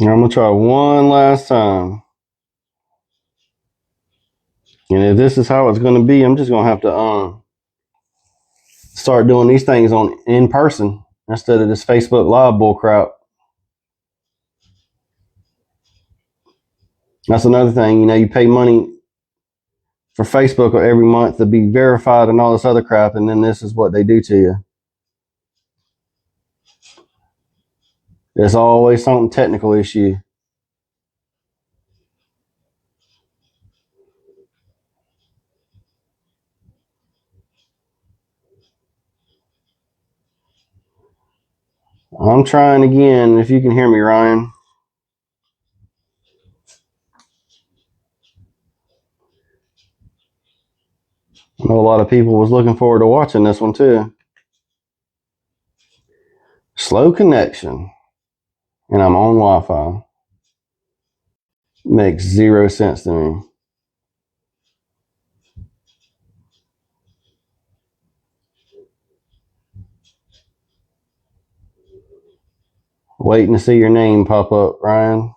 I'm gonna try one last time. And if this is how it's gonna be, I'm just gonna have to start doing these things on in person instead of this Facebook Live bull crap. That's another thing. You pay money for Facebook every month to be verified and all this other crap, and then this is what they do to you. There's always some technical issue. I'm trying again. If you can hear me, Ryan. I know a lot of people was looking forward to watching this one too. Slow connection, and I'm on Wi-Fi. Makes zero sense to me. Waiting to see your name pop up, Ryan.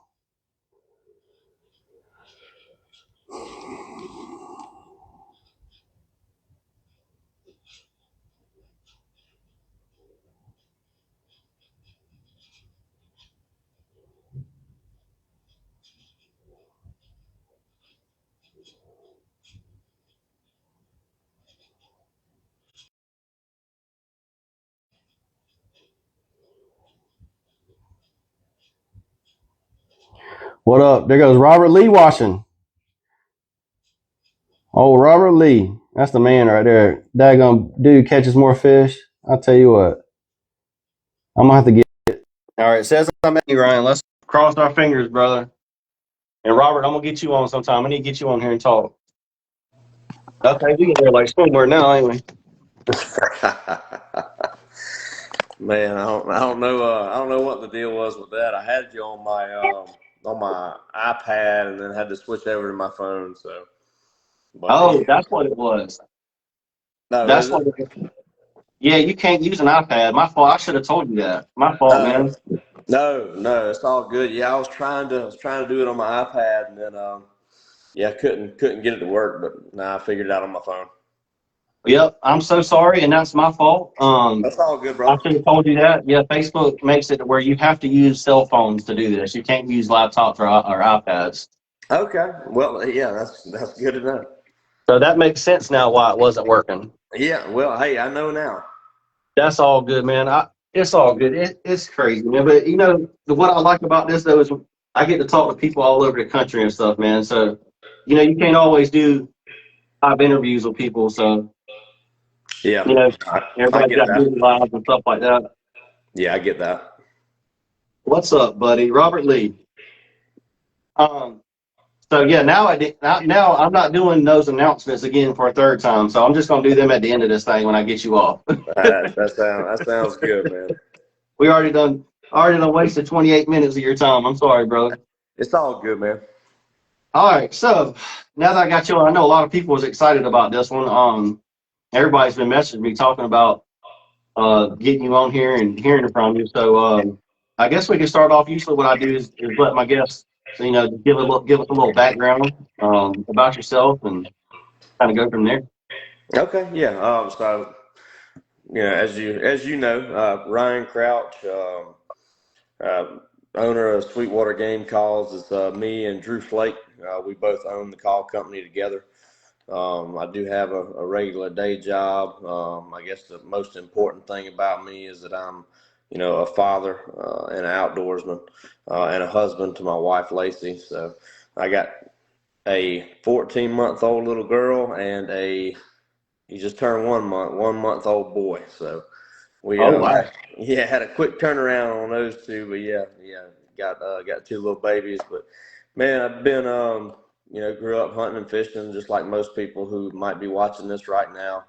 What up? There goes Robert Lee watching. Oh, Robert Lee. That's the man right there. Daggone dude catches more fish. I'll tell you what. I'm gonna have to get it. All right, it says I'm at you, Ryan. Let's cross our fingers, brother. And Robert, I'm gonna get you on sometime. I need to get you on here and talk. Okay, we can hear like somewhere now, ain't we? Man, I don't know what the deal was with that. I had you on my iPad, and then had to switch over to my phone. So, but Oh, yeah, that's what it was. no, That's is what it? it was. Yeah, you can't use an iPad. My fault. I should have told you that. My fault, No, man. no, it's all good. Yeah, I was trying to do it on my iPad, and then yeah, couldn't get it to work. But now I figured it out on my phone. Yep, I'm so sorry, and that's my fault. That's all good, I brother. should have told you that. Yeah, Facebook makes it where you have to use cell phones to do this. You can't use laptops or iPads. Okay, well, yeah, that's good to know. So that makes sense now why it wasn't working. Yeah, well, hey, I know now. That's all good, man. It's all good. It's crazy, man. But what I like about this though is I get to talk to people all over the country and stuff, man. So you can't always do live interviews with people. So Yeah, you know, I everybody's get got that. busy lives and stuff like that. Yeah, I get that. What's up, buddy? Robert Lee. Um, so yeah, now I'm not doing those announcements again for a third time. So I'm just gonna do them at the end of this thing when I get you off. That sounds good, man. we already done wasted 28 minutes of your time. I'm sorry, brother. It's all good, man. All right, so now that I got you on, I know a lot of people was excited about this one. Everybody's been messaging me talking about getting you on here and hearing from you. So I guess we can start off. Usually, what I do is let my guests, so, just give us a little background about yourself and kind of go from there. Okay, yeah. So as you know, Ryan Crouch, uh, owner of Sweetwater Game Calls, is me and Drew Flake. We both own the call company together. I do have a regular day job. I guess the most important thing about me is that I'm, a father and an outdoorsman and a husband to my wife Lacey. So I got a 14-month-old little girl and he just turned 1 month old boy. So we Oh wow! had a quick turnaround on those two, but yeah, got two little babies. But man, I've been grew up hunting and fishing just like most people who might be watching this right now.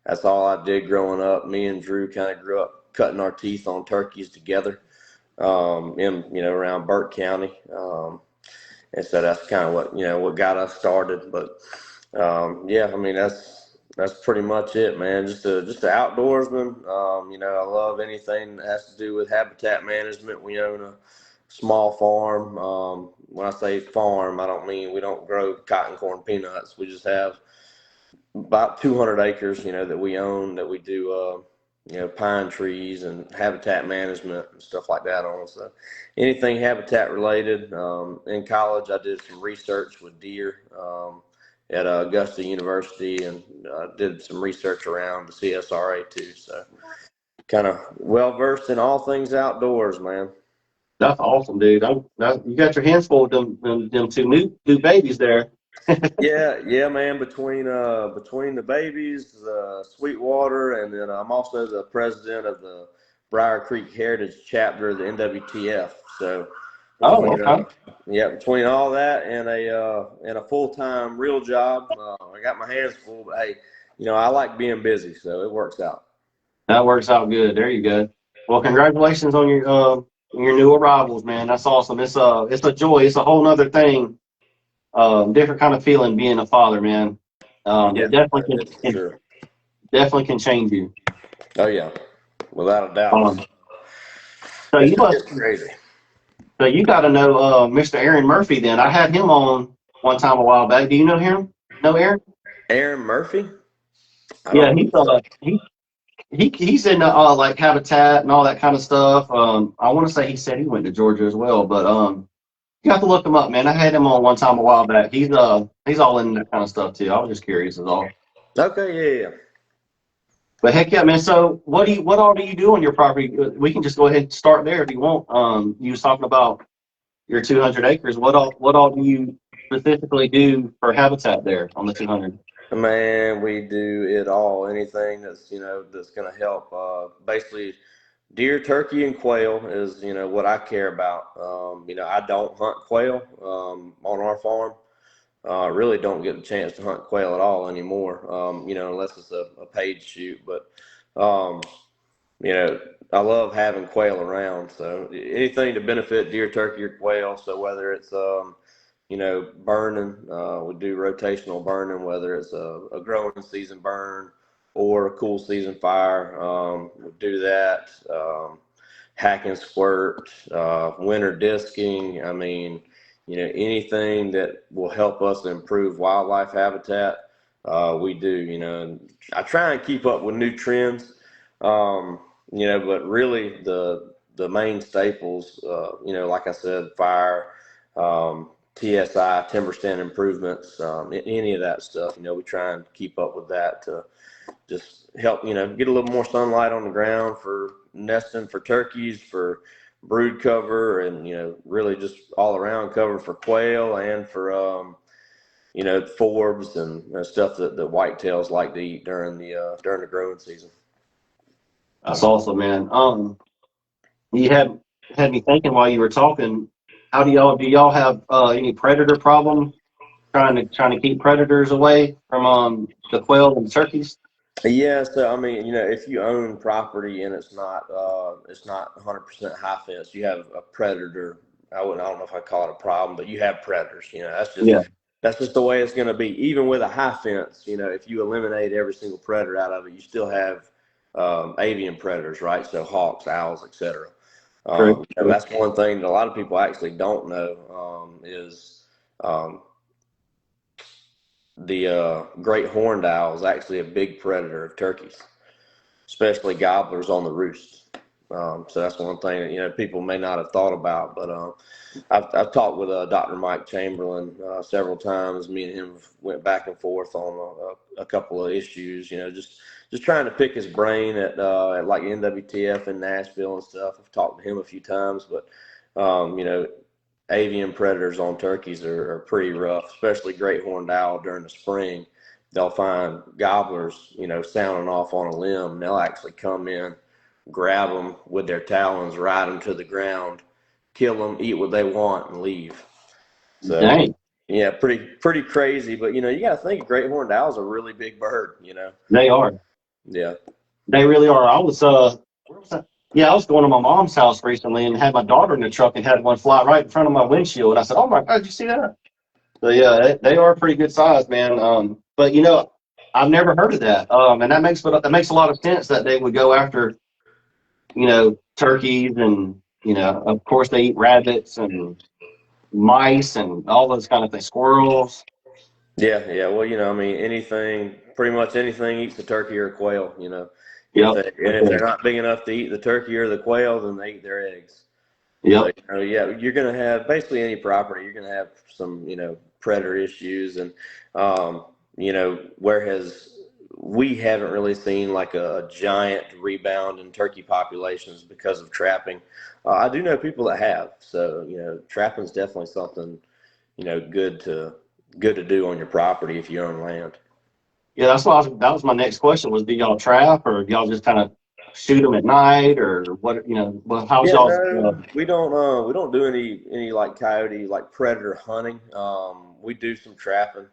That's all I did growing up. Me and Drew kind of grew up cutting our teeth on turkeys together in around Burke County. And so that's kind of what got us started. But yeah, I mean that's pretty much it, man. Just an outdoorsman. I love anything that has to do with habitat management. We own a small farm. When I say farm, I don't mean we don't grow cotton, corn, peanuts. We just have about 200 acres, that we own, that we do, pine trees and habitat management and stuff like that on. So anything habitat related. In college, I did some research with deer at Augusta University, and did some research around the CSRA too. So kind of well versed in all things outdoors, man. That's awesome, dude. You got your hands full with them two new babies there. Yeah, man. Between the babies, Sweetwater, and then I'm also the president of the Briar Creek Heritage Chapter of the NWTF. So Oh, between okay. between all that and a full-time real job, I got my hands full. But hey, I like being busy, so it works out. That works out good. There you go. Well, congratulations on your new arrivals, man. That's awesome. It's a joy. It's a whole nother thing. Different kind of feeling being a father, man. Yeah, It definitely that is for sure. definitely can change you. Oh yeah, without a doubt. Um, so It's, you must it's crazy. so you got to know Mr. Aaron Murphy. Then I had him on one time a while back. Do you know him? Know Aaron? Aaron Murphy? I Yeah, don't know. he's in like Habitat and all that kind of stuff. I want to say he said he went to Georgia as well, but you have to look him up, man. I had him on one time a while back. He's all in that kind of stuff too. I was just curious is all. Okay, yeah. But heck yeah, man. So what all do you do on your property? We can just go ahead and start there if you want. You was talking about your 200 acres. What all do you specifically do for habitat there on the 200? Man, we do it all. Anything that's going to help. Basically, deer, turkey, and quail is what I care about. I don't hunt quail on our farm. Really don't get a chance to hunt quail at all anymore. Unless it's a paid shoot. But um, you know, I love having quail around. So anything to benefit deer, turkey, or quail. So whether it's burning, we do rotational burning, whether it's a growing season burn or a cool season fire. We do that. Hack and squirt, winter disking. I mean, anything that will help us improve wildlife habitat, we do. And I try and keep up with new trends. But really the main staples, like I said, fire, TSI, timber stand improvements, any of that stuff. We try and keep up with that to just help, get a little more sunlight on the ground for nesting for turkeys, for brood cover, and, really just all around cover for quail and for, forbs and stuff that the whitetails like to eat during the growing season. That's awesome, man. You had me thinking while you were talking. How do y'all have any predator problem trying to keep predators away from the quail and the turkeys? Yeah, so I mean, if you own property and it's not 100% high fence, you have a predator. I don't know if I call it a problem, but you have predators. Yeah, That's just the way it's going to be. Even with a high fence, if you eliminate every single predator out of it, you still have avian predators, right? So hawks, owls, etc. true. True. That's one thing that a lot of people actually don't know, is um, the great horned owl is actually a big predator of turkeys, especially gobblers on the roost. So that's one thing that people may not have thought about. But I've talked with Dr. Mike Chamberlain several times. Me and him went back and forth on a couple of issues. Just trying to pick his brain at like NWTF in Nashville and stuff. I've talked to him a few times, but avian predators on turkeys are pretty rough, especially great horned owl during the spring. They'll find gobblers, sounding off on a limb. They'll actually come in, grab them with their talons, ride them to the ground, kill them, eat what they want, and leave. So, Dang, yeah, pretty crazy. But, you got to think a great horned owl is a really big bird. they are. Yeah. They really are. Where was that? Yeah, I was going to my mom's house recently and had my daughter in the truck and had one fly right in front of my windshield. And I said, "Oh my God, did you see that?" So yeah, they are pretty good size, man. But I've never heard of that. And that makes a lot of sense that they would go after turkeys and of course they eat rabbits and mice and all those kind of things, squirrels. Yeah, yeah. Well, I mean, pretty much anything eats a turkey or a quail. Yep. If they're not big enough to eat the turkey or the quail, then they eat their eggs. So, Yep. yeah, you're going to have basically any property, you're going to have some, predator issues. And, whereas we haven't really seen like a giant rebound in turkey populations because of trapping. I do know people that have. So, trapping is definitely something, good to do on your property if you own land. Yeah, that was my next question was, do y'all trap or do y'all just kind of shoot them at night or what, well, how's Yeah, y'all's, no, we don't do any like coyote like predator hunting. We do some trapping,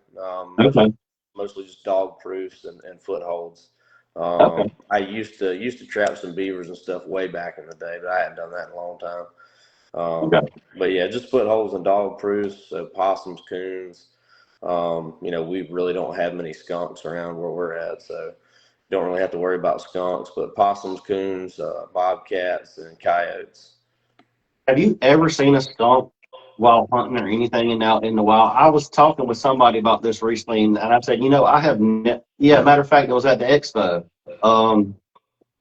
okay. mostly just dog proofs and footholds. Okay. I used to trap some beavers and stuff way back in the day, but I haven't done that in a long time. Okay. But yeah, just footholds and dog proofs, so possums, coons. We really don't have many skunks around where we're at, so don't really have to worry about skunks, but possums, coons, bobcats, and coyotes. Have you ever seen a skunk while hunting or anything out in the wild? I was talking with somebody about this recently, and I said, I have, yeah, matter of fact, it was at the expo. Um,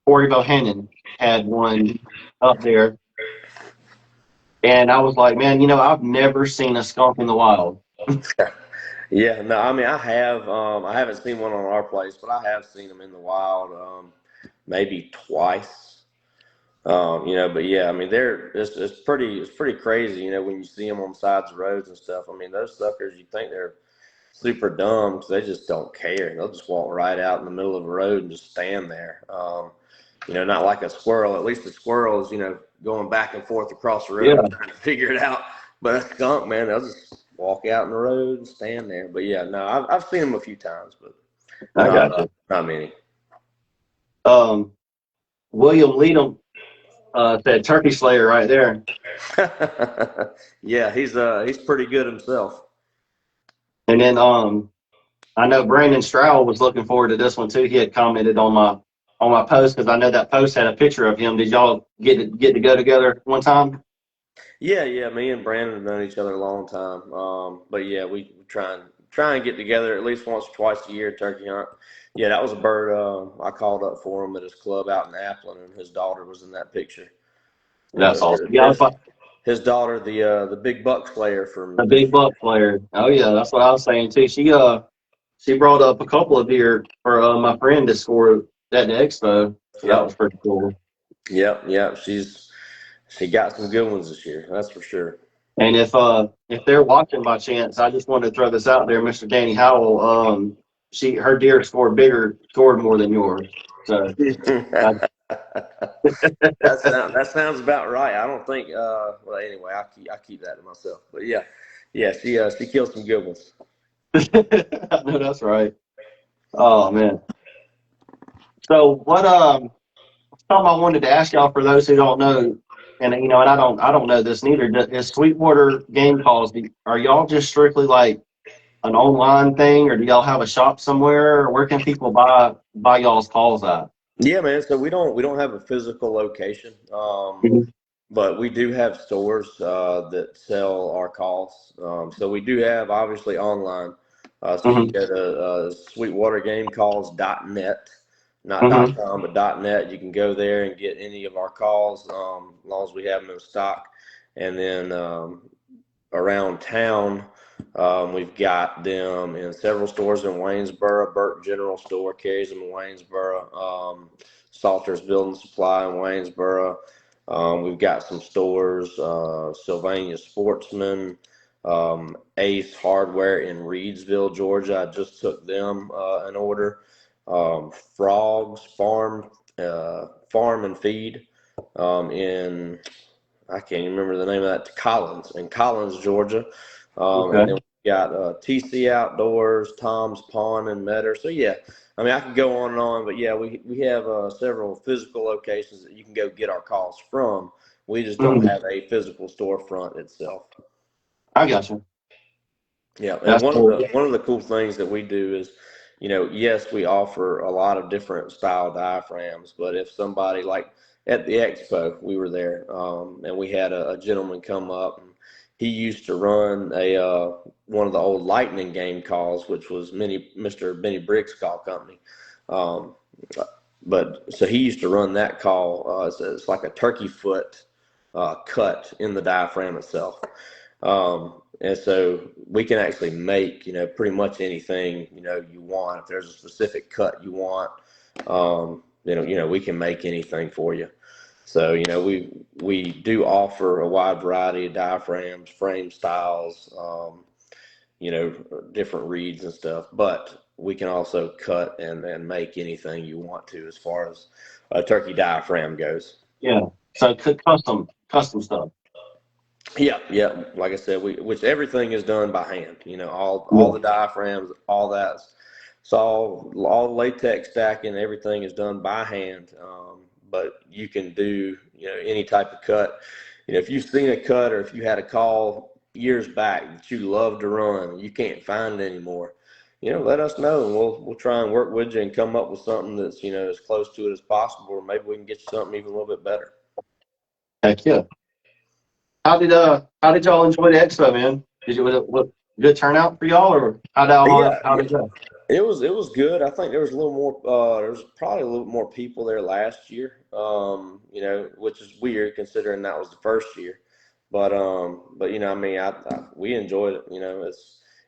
Corey Bohannon had one up there, and I was like, man, I've never seen a skunk in the wild. Yeah, no, I mean I have. I haven't seen one on our place, but I have seen them in the wild, maybe twice. But yeah, I mean it's pretty crazy. When you see them on the sides of roads and stuff. I mean those suckers, you think they're super dumb because they just don't care. They'll just walk right out in the middle of the road and just stand there. Not like a squirrel. At least the squirrel is, going back and forth across the Yeah, road trying to figure it out. But a skunk, man, they'll just walk out in the road and stand there. But yeah, no, I've seen them a few times, but I not got you. not many. Um, William Leadham said Turkey Slayer right there. Yeah, he's pretty good himself. And then I know Brandon Stroud was looking forward to this one too. He had commented on my post because I know that post had a picture of him. Did y'all get to go together one time? Yeah, yeah. Me and Brandon have known each other a long time. But yeah, we try and get together at least once or twice a year, turkey hunt. Yeah, that was a bird. I called up for him at his club out in Applin, and his daughter was in that picture. And That's awesome. Yeah, his daughter, the big buck slayer from a big Michigan. buck player. Oh yeah, that's what I was saying too. She brought up a couple of deer for my friend to score at the expo, so that was Yep, pretty cool. yep, yep. She got some good ones this year. That's for sure. And if they're watching by chance, I just wanted to throw this out there, Mr. Danny Howell. Her deer scored more than yours. So I, That sounds about right. I don't think. Well, anyway, I keep that to myself. But yeah, yeah, she killed some good ones. I know that's right. Oh man. So what something I wanted to ask y'all for those who don't know, and and I don't know this neither. Is Sweetwater Game Calls? Are y'all just strictly like an online thing, or do y'all have a shop somewhere? Or where can people buy y'all's calls at? Yeah, man. So we don't have a physical location, Mhm. but we do have stores that sell our calls. So we do have obviously online. So you Mhm. can go to sweetwatergamecalls.net, not Mhm. .com, but .net. You can go there and get any of our calls, as long as we have them in stock. And then around town, we've got them in several stores in Waynesboro. Burke General Store carries them in Waynesboro. Salter's Building Supply in Waynesboro. We've got some stores, Sylvania Sportsman, Ace Hardware in Reedsville, Georgia. I just took them an order. Frogs Farm and Feed in, I can't even remember the name of that, in Collins, Georgia. And then Okay. we got TC Outdoors, Tom's Pond and Metter. So yeah, I mean I could go on and on, but yeah, we have several physical locations that you can go get our calls from. We just don't Mhm. have a physical storefront itself. I got you. Yeah, and That's one of cool. the one of the cool things that we do is yes, we offer a lot of different style diaphragms, but if somebody like at the expo, we were there, and we had a gentleman come up, and he used to run one of the old Lightning game calls, which was Mr. Benny Briggs call company. Um, but so he used to run that call. It's like a turkey foot cut in the diaphragm itself. And so we can actually make, pretty much anything, you want. If there's a specific cut you want, we can make anything for you. So, we do offer a wide variety of diaphragms, frame styles, different reeds and stuff, but we can also cut and make anything you want to as far as a turkey diaphragm goes. Yeah. So custom stuff. Yeah, yeah. Like I said, which everything is done by hand. All Yeah. the diaphragms, all that. It's all latex stacking. Everything is done by hand. But you can do any type of cut. If you've seen a cut or if you had a call years back that you love to run and you can't find it anymore, let us know and we'll try and work with you and come up with something that's as close to it as possible, or maybe we can get you something even a little bit better. Heck yeah. How did y'all enjoy the expo, man? Was it what good turnout for y'all, or Yeah, how did it go? it was good. I think there was a little more. There was probably a little more people there last year. Which is weird considering that was the first year. But I mean, we enjoyed it.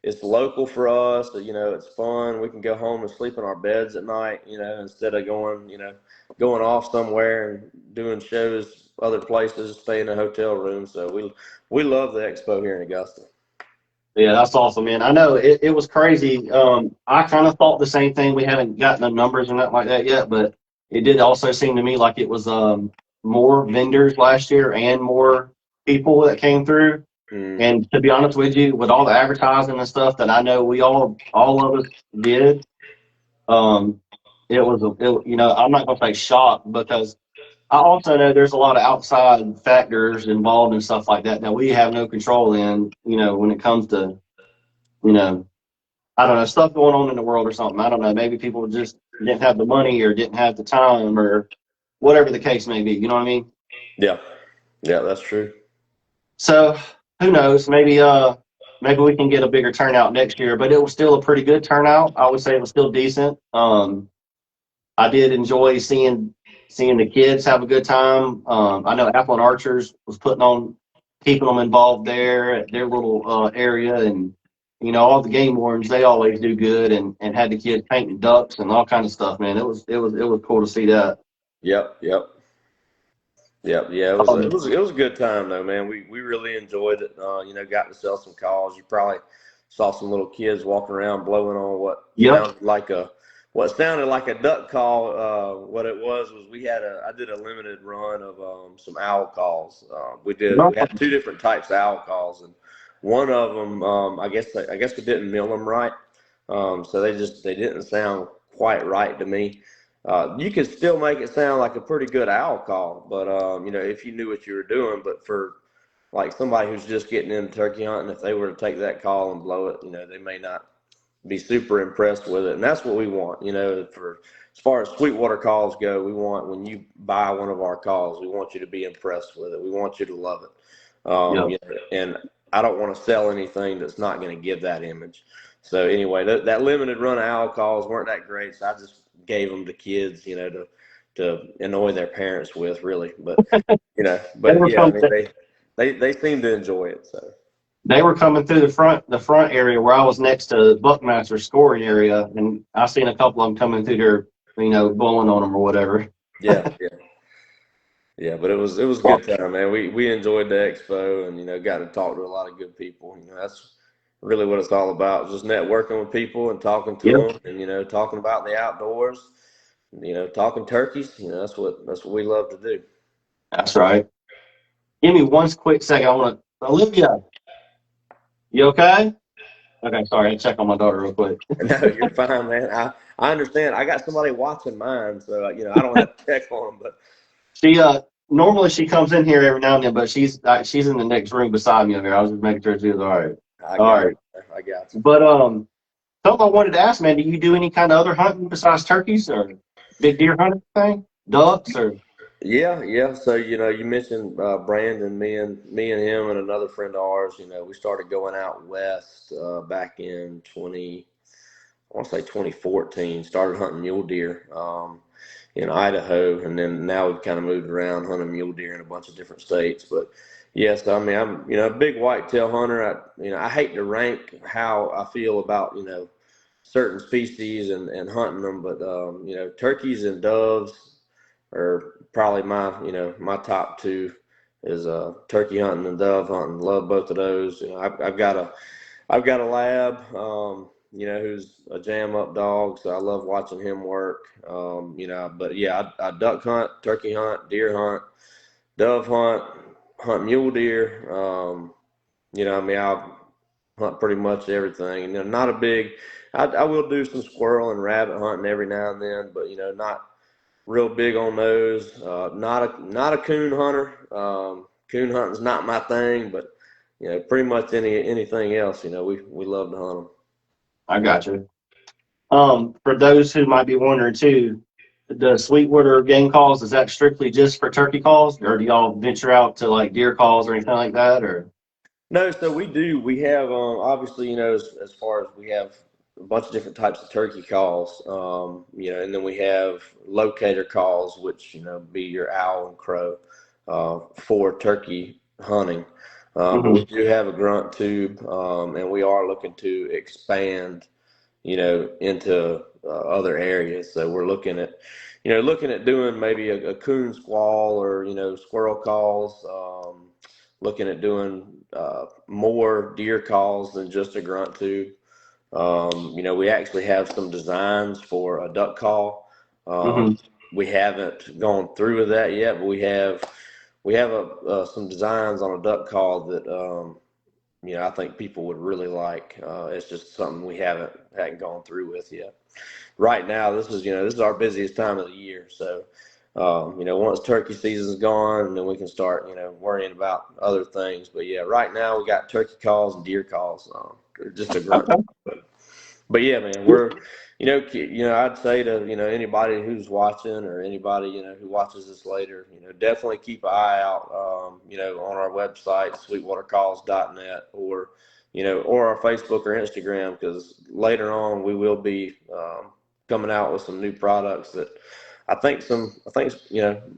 It's local for us. It's fun. We can go home and sleep in our beds at night. Instead of going off somewhere and doing shows other places, stay in a hotel room. So we love the expo here in Augusta. Yeah, that's awesome, man. I know it was crazy. I kind of thought the same thing. We haven't gotten the numbers or nothing like that yet, but it did also seem to me like it was more vendors last year and more people that came through. Mm-hmm. And to be honest with you, with all the advertising and stuff that I know all of us did, um, I'm not gonna say shock because I also know there's a lot of outside factors involved and stuff like that we have no control in. When it comes to you know I don't know, stuff going on in the world or something. I don't know. Maybe people just didn't have the money or didn't have the time or whatever the case may be. You know what I mean? Yeah, yeah, that's true. So who knows? Maybe we can get a bigger turnout next year. But it was still a pretty good turnout. I would say it was still decent. I did enjoy seeing the kids have a good time. I know Apple and Archers was keeping them involved there at their little area, and all the game wardens, they always do good, and had the kids painting ducks and all kinds of stuff. Man, it was cool to see that. Yep, yep, yep, yeah. Um, It was a good time though, man. We really enjoyed it. Got to sell some calls. You probably saw some little kids walking around blowing on yep. what sounded like a duck call. What it was I did a limited run of some owl calls. We had two different types of owl calls, and one of them, I guess we didn't mill them right, so they didn't sound quite right to me. You could still make it sound like a pretty good owl call, but if you knew what you were doing. But for like somebody who's just getting into turkey hunting, if they were to take that call and blow it, they may not be super impressed with it. And that's what we want, for as far as Sweetwater calls go. We want, when you buy one of our calls, we want you to be impressed with it. We want you to love it. Yep. And I don't want to sell anything that's not going to give that image. So anyway, that limited run of owl calls weren't that great. So I just gave them to kids, to annoy their parents with, really. But, They but were yeah, I coming. mean, they seem to enjoy it. So. They were coming through the front area where I was next to Buckmaster's scoring area, and I seen a couple of them coming through there, blowing on them or whatever. Yeah, yeah. Yeah, but it was a good time, man. We enjoyed the expo, and got to talk to a lot of good people. That's really what it's all about, just networking with people and talking to Yep, them, and talking about the outdoors, talking turkeys. That's what we love to do. that's right. Give me one quick second. I want to, Olivia, you okay? Okay, sorry. I check on my daughter real quick. No, you're fine, man. I understand. I got somebody watching mine, so I don't have to check on them. But She normally she comes in here every now and then, but she's in the next room beside me over here. I was just making sure she was all right. I All got right, you. I got you. but Something I wanted to ask, man, do you do any kind of other hunting besides turkeys or big deer hunting thing? Ducks or? Yeah, yeah. So you mentioned Brandon, me and him and another friend of ours. We started going out west back in 20. I want to say 2014. Started hunting mule deer in Idaho, and then now we've kind of moved around hunting mule deer in a bunch of different states. But yes, I mean I'm a big whitetail hunter. I hate to rank how I feel about certain species and hunting them, but turkeys and doves are probably my top two is turkey hunting and dove hunting. Love both of those. I've got a lab, who's a jam up dog, so I love watching him work. But yeah, I duck hunt, turkey hunt, deer hunt, dove hunt, hunt mule deer. I hunt pretty much everything. And not a big. I will do some squirrel and rabbit hunting every now and then, but not real big on those. Not a coon hunter. Coon hunting's not my thing, but pretty much anything else. We love to hunt them. I got you. For those who might be wondering too, the Sweetwater Game Calls, is that strictly just for turkey calls, or do y'all venture out to like deer calls or anything like that? Or No, so we do. We have obviously, as far as we have a bunch of different types of turkey calls, and then we have locator calls, which be your owl and crow for turkey hunting. But we Mhm. do have a grunt tube, and we are looking to expand, into other areas. So we're looking at doing maybe a coon squall or squirrel calls. Looking at doing more deer calls than just a grunt tube. We actually have some designs for a duck call. Mhm. We haven't gone through with that yet, but we have some designs on a duck call that I think people would really like. It's just something we hadn't gone through with yet. Right now, this is our busiest time of the year, so. Once turkey season's gone, and then we can start, worrying about other things. But yeah, right now we got turkey calls and deer calls. Just a grunt. Okay. But yeah, man, I'd say to anybody who's watching or anybody who watches this later, definitely keep an eye out, on our website sweetwatercalls.net or our Facebook or Instagram, because later on we will be coming out with some new products that I think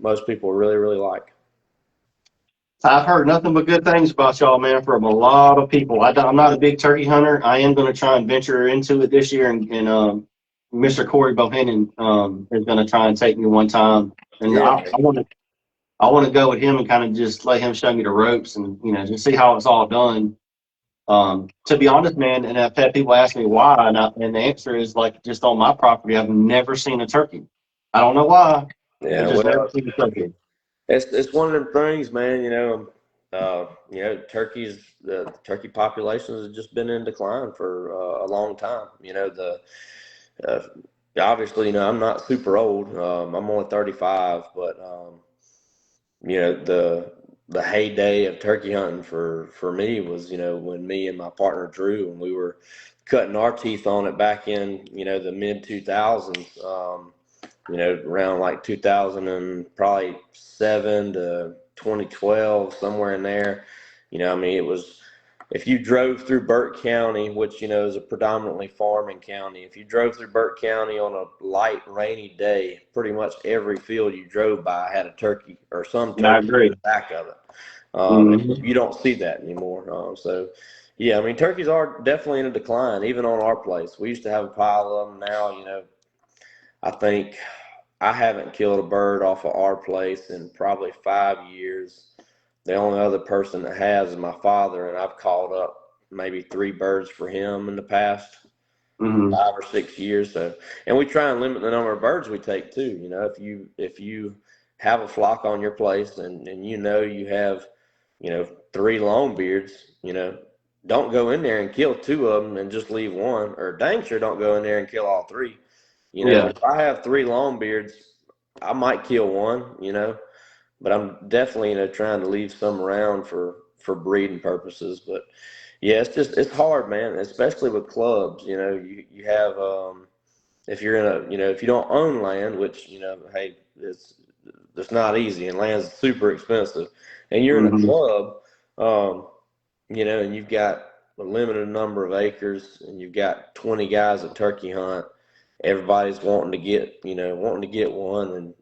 most people really really like. I've heard nothing but good things about y'all, man, from a lot of people. I'm not a big turkey hunter. I am going to try and venture into it this year, and Mr. Corey Bohannon is going to try and take me one time, and Yeah, I want to go with him and kind of just let him show me the ropes and just see how it's all done. To be honest, man, and I've had people ask me why, and the answer is like just on my property, I've never seen a turkey. I don't know why. I've yeah. just never Well, seen a turkey. it's one of them things, man. Turkeys, the turkey populations have just been in decline for a long time. Uh, Obviously, I'm not super old. I'm only 35, but the heyday of turkey hunting for me was when me and my partner Drew, and we were cutting our teeth on it back in the mid 2000s. Around like 2000 and probably 7 to 2012, somewhere in there. I mean, it was, if you drove through Burke County, which, is a predominantly farming county, if you drove through Burke County on a light rainy day, pretty much every field you drove by had a turkey or some Yeah, I turkey in agree. the back of it. Hmm. You don't see that anymore. Yeah, I mean, turkeys are definitely in a decline, even on our place. We used to have a pile of them. Now, I think I haven't killed a bird off of our place in probably 5 years. The only other person that has is my father, and I've called up maybe 3 birds for him in the past Hmm. 5 or 6 years. So, and we try and limit the number of birds we take too. If you have a flock on your place and you have, 3 longbeards, don't go in there and kill 2 of them and just leave one, or dang sure don't go in there and kill all three. Yeah. If I have 3 longbeards, I might kill one, but I'm definitely, trying to leave some around for breeding purposes. But Yeah, it's hard, man, especially with clubs. You have if you're in if you don't own land, which hey, it's not easy, and land's super expensive, and you're in a Hmm. club, um, and you've got a limited number of acres, and you've got 20 guys at turkey hunt. Everybody's wanting to get one, and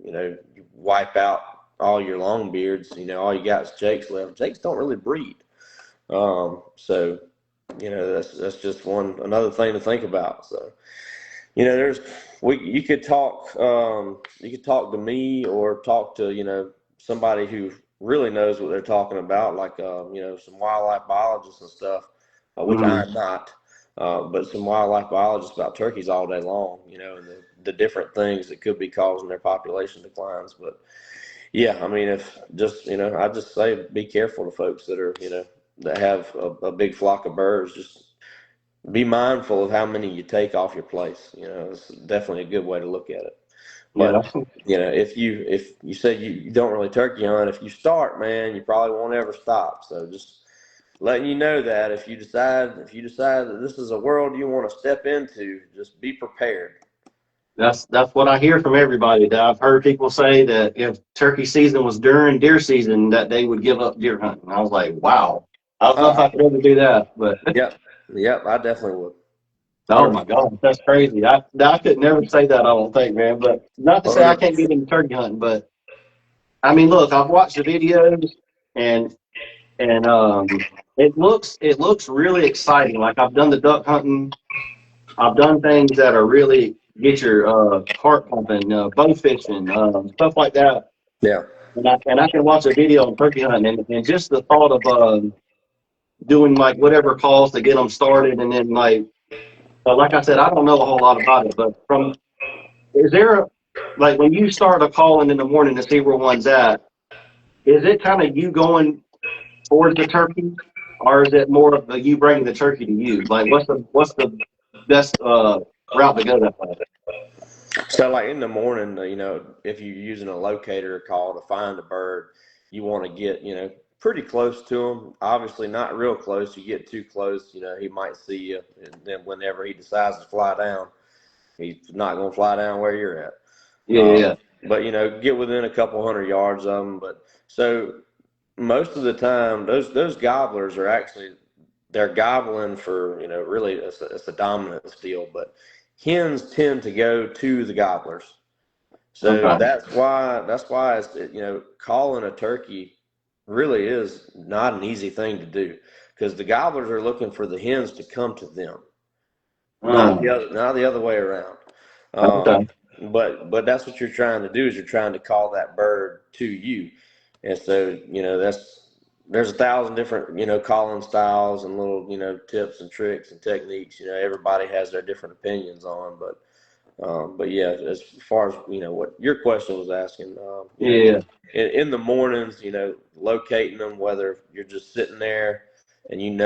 you wipe out all your long beards. All you got is Jakes left. Jakes don't really breed, so that's just another thing to think about. So there's you could talk to me or talk to somebody who really knows what they're talking about, like some wildlife biologists and stuff, which Hmm. I'm not, but some wildlife biologists about turkeys all day long, and the different things that could be causing their population declines. But yeah, I mean, if just I just say be careful to folks that are that have a big flock of birds. Just be mindful of how many you take off your place. It's definitely a good way to look at it. Yeah. But if you said you don't really turkey hunt, if you start, man, you probably won't ever stop. So just letting you know that if you decide that this is a world you want to step into, just be prepared. That's what I hear from everybody. That I've heard people say that if turkey season was during deer season, that they would give up deer hunting. I was like, wow. I don't know if I could ever do that, but Yep, yep, I definitely would. oh 100%. my God, that's crazy. I could never say that, I don't think, man. But not to say I can't get into turkey hunting, but I mean, look, I've watched the videos and and it looks really exciting. Like I've done the duck hunting, I've done things that are really get your heart pumping, bow fishing, stuff like that. Yeah. And I can watch a video on turkey hunting, and just the thought of doing like whatever calls to get them started, and then like I said, I don't know a whole lot about it, but is there like when you start a calling in the morning to see where one's at, is it kind of you going towards the turkey, or is it more of you bringing the turkey to you? Like what's the best route to go that way? So, like in the morning, if you're using a locator call to find a bird, you want to get, pretty close to him. Obviously, not real close. You get too close, he might see you. And then whenever he decides to fly down, he's not going to fly down where you're at. Yeah, yeah, Um, yeah. but, get within a couple hundred yards of them. But so most of the time, those gobblers are actually, they're gobbling for, really it's a dominance deal. But hens tend to go to the gobblers. So Okay. that's why it's, calling a turkey really is not an easy thing to do, because the gobblers are looking for the hens to come to them, Um, not the other way around. Um, okay. but that's what you're trying to do, is you're trying to call that bird to you. And so there's a thousand different calling styles and little tips and tricks and techniques. Everybody has their different opinions on, but yeah, as far as what your question was asking, Yeah. in the mornings, locating them, whether you're just sitting there and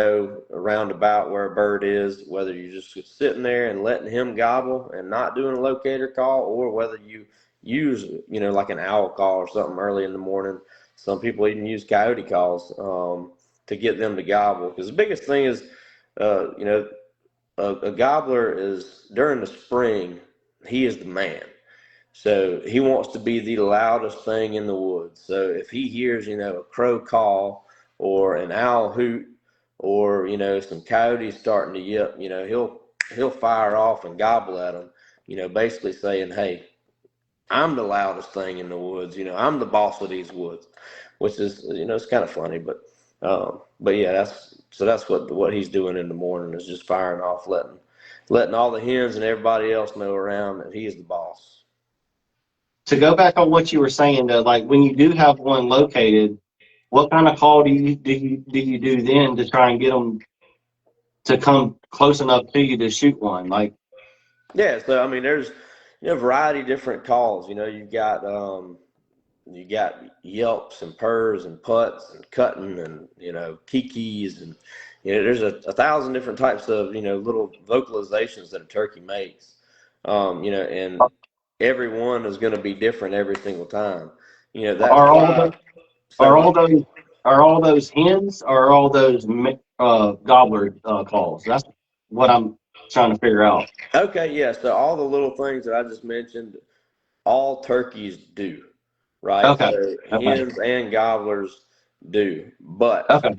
around about where a bird is, whether you're just sitting there and letting him gobble and not doing a locator call, or whether you use like an owl call or something early in the morning. Some people even use coyote calls to get them to gobble, because the biggest thing is, you know, a gobbler is during the spring, he is the man. So he wants to be the loudest thing in the woods. So if he hears, a crow call or an owl hoot, or some coyotes starting to yip, he'll fire off and gobble at them, basically saying, "Hey, I'm the loudest thing in the woods. I'm the boss of these woods," which is, it's kind of funny, but yeah, that's what he's doing in the morning, is just firing off, letting all the hens and everybody else know around that he is the boss. To go back on what you were saying, though, like when you do have one located, what kind of call do you do then to try and get them to come close enough to you to shoot one? Like, Yeah, so I mean, there's a variety of different calls. You got yelps and purrs and putts and cutting and kikis, and there's a thousand different types of little vocalizations that a turkey makes. And every one is going to be different every single time. That's are all why. the So are all when those are all those hens, or are all those gobbler calls. That's what I'm trying to figure out. Okay, yeah. So all the little things that I just mentioned, all turkeys do, right? Okay. So Okay. hens and gobblers do. But Okay.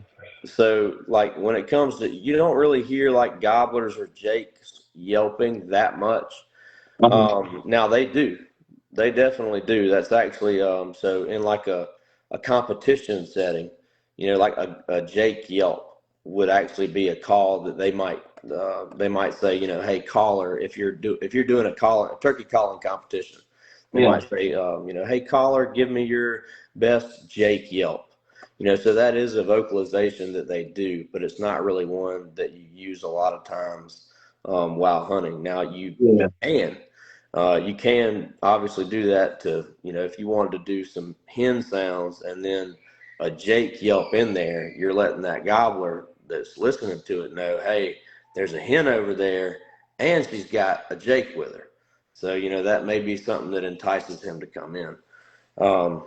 so like when it comes to, you don't really hear like gobblers or jakes yelping that much. Uh-huh. Now they do. They definitely do. That's actually so in like a competition setting, like a Jake Yelp would actually be a call that they might say, hey caller, if you're doing a turkey calling competition, they Yeah. might say, hey caller, give me your best Jake Yelp. So that is a vocalization that they do, but it's not really one that you use a lot of times while hunting. Now Yeah. you can obviously do that to, if you wanted to do some hen sounds and then a Jake yelp in there, you're letting that gobbler that's listening to it know, hey, there's a hen over there and she's got a Jake with her. So, that may be something that entices him to come in. Um,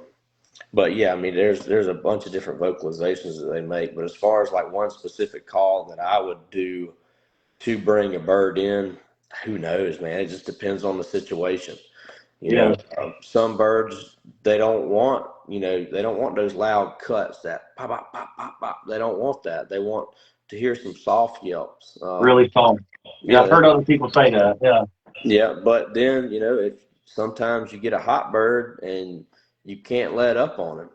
but yeah, I mean, there's a bunch of different vocalizations that they make. But as far as like one specific call that I would do to bring a bird in, who knows, man? It just depends on the situation. Yeah. Some birds they don't want those loud cuts that pop pop pop pop pop. They don't want that. They want to hear some soft yelps. Really tall. Yeah, Yeah, I've heard other people say that. Yeah. yeah. But then if sometimes you get a hot bird and you can't let up on him,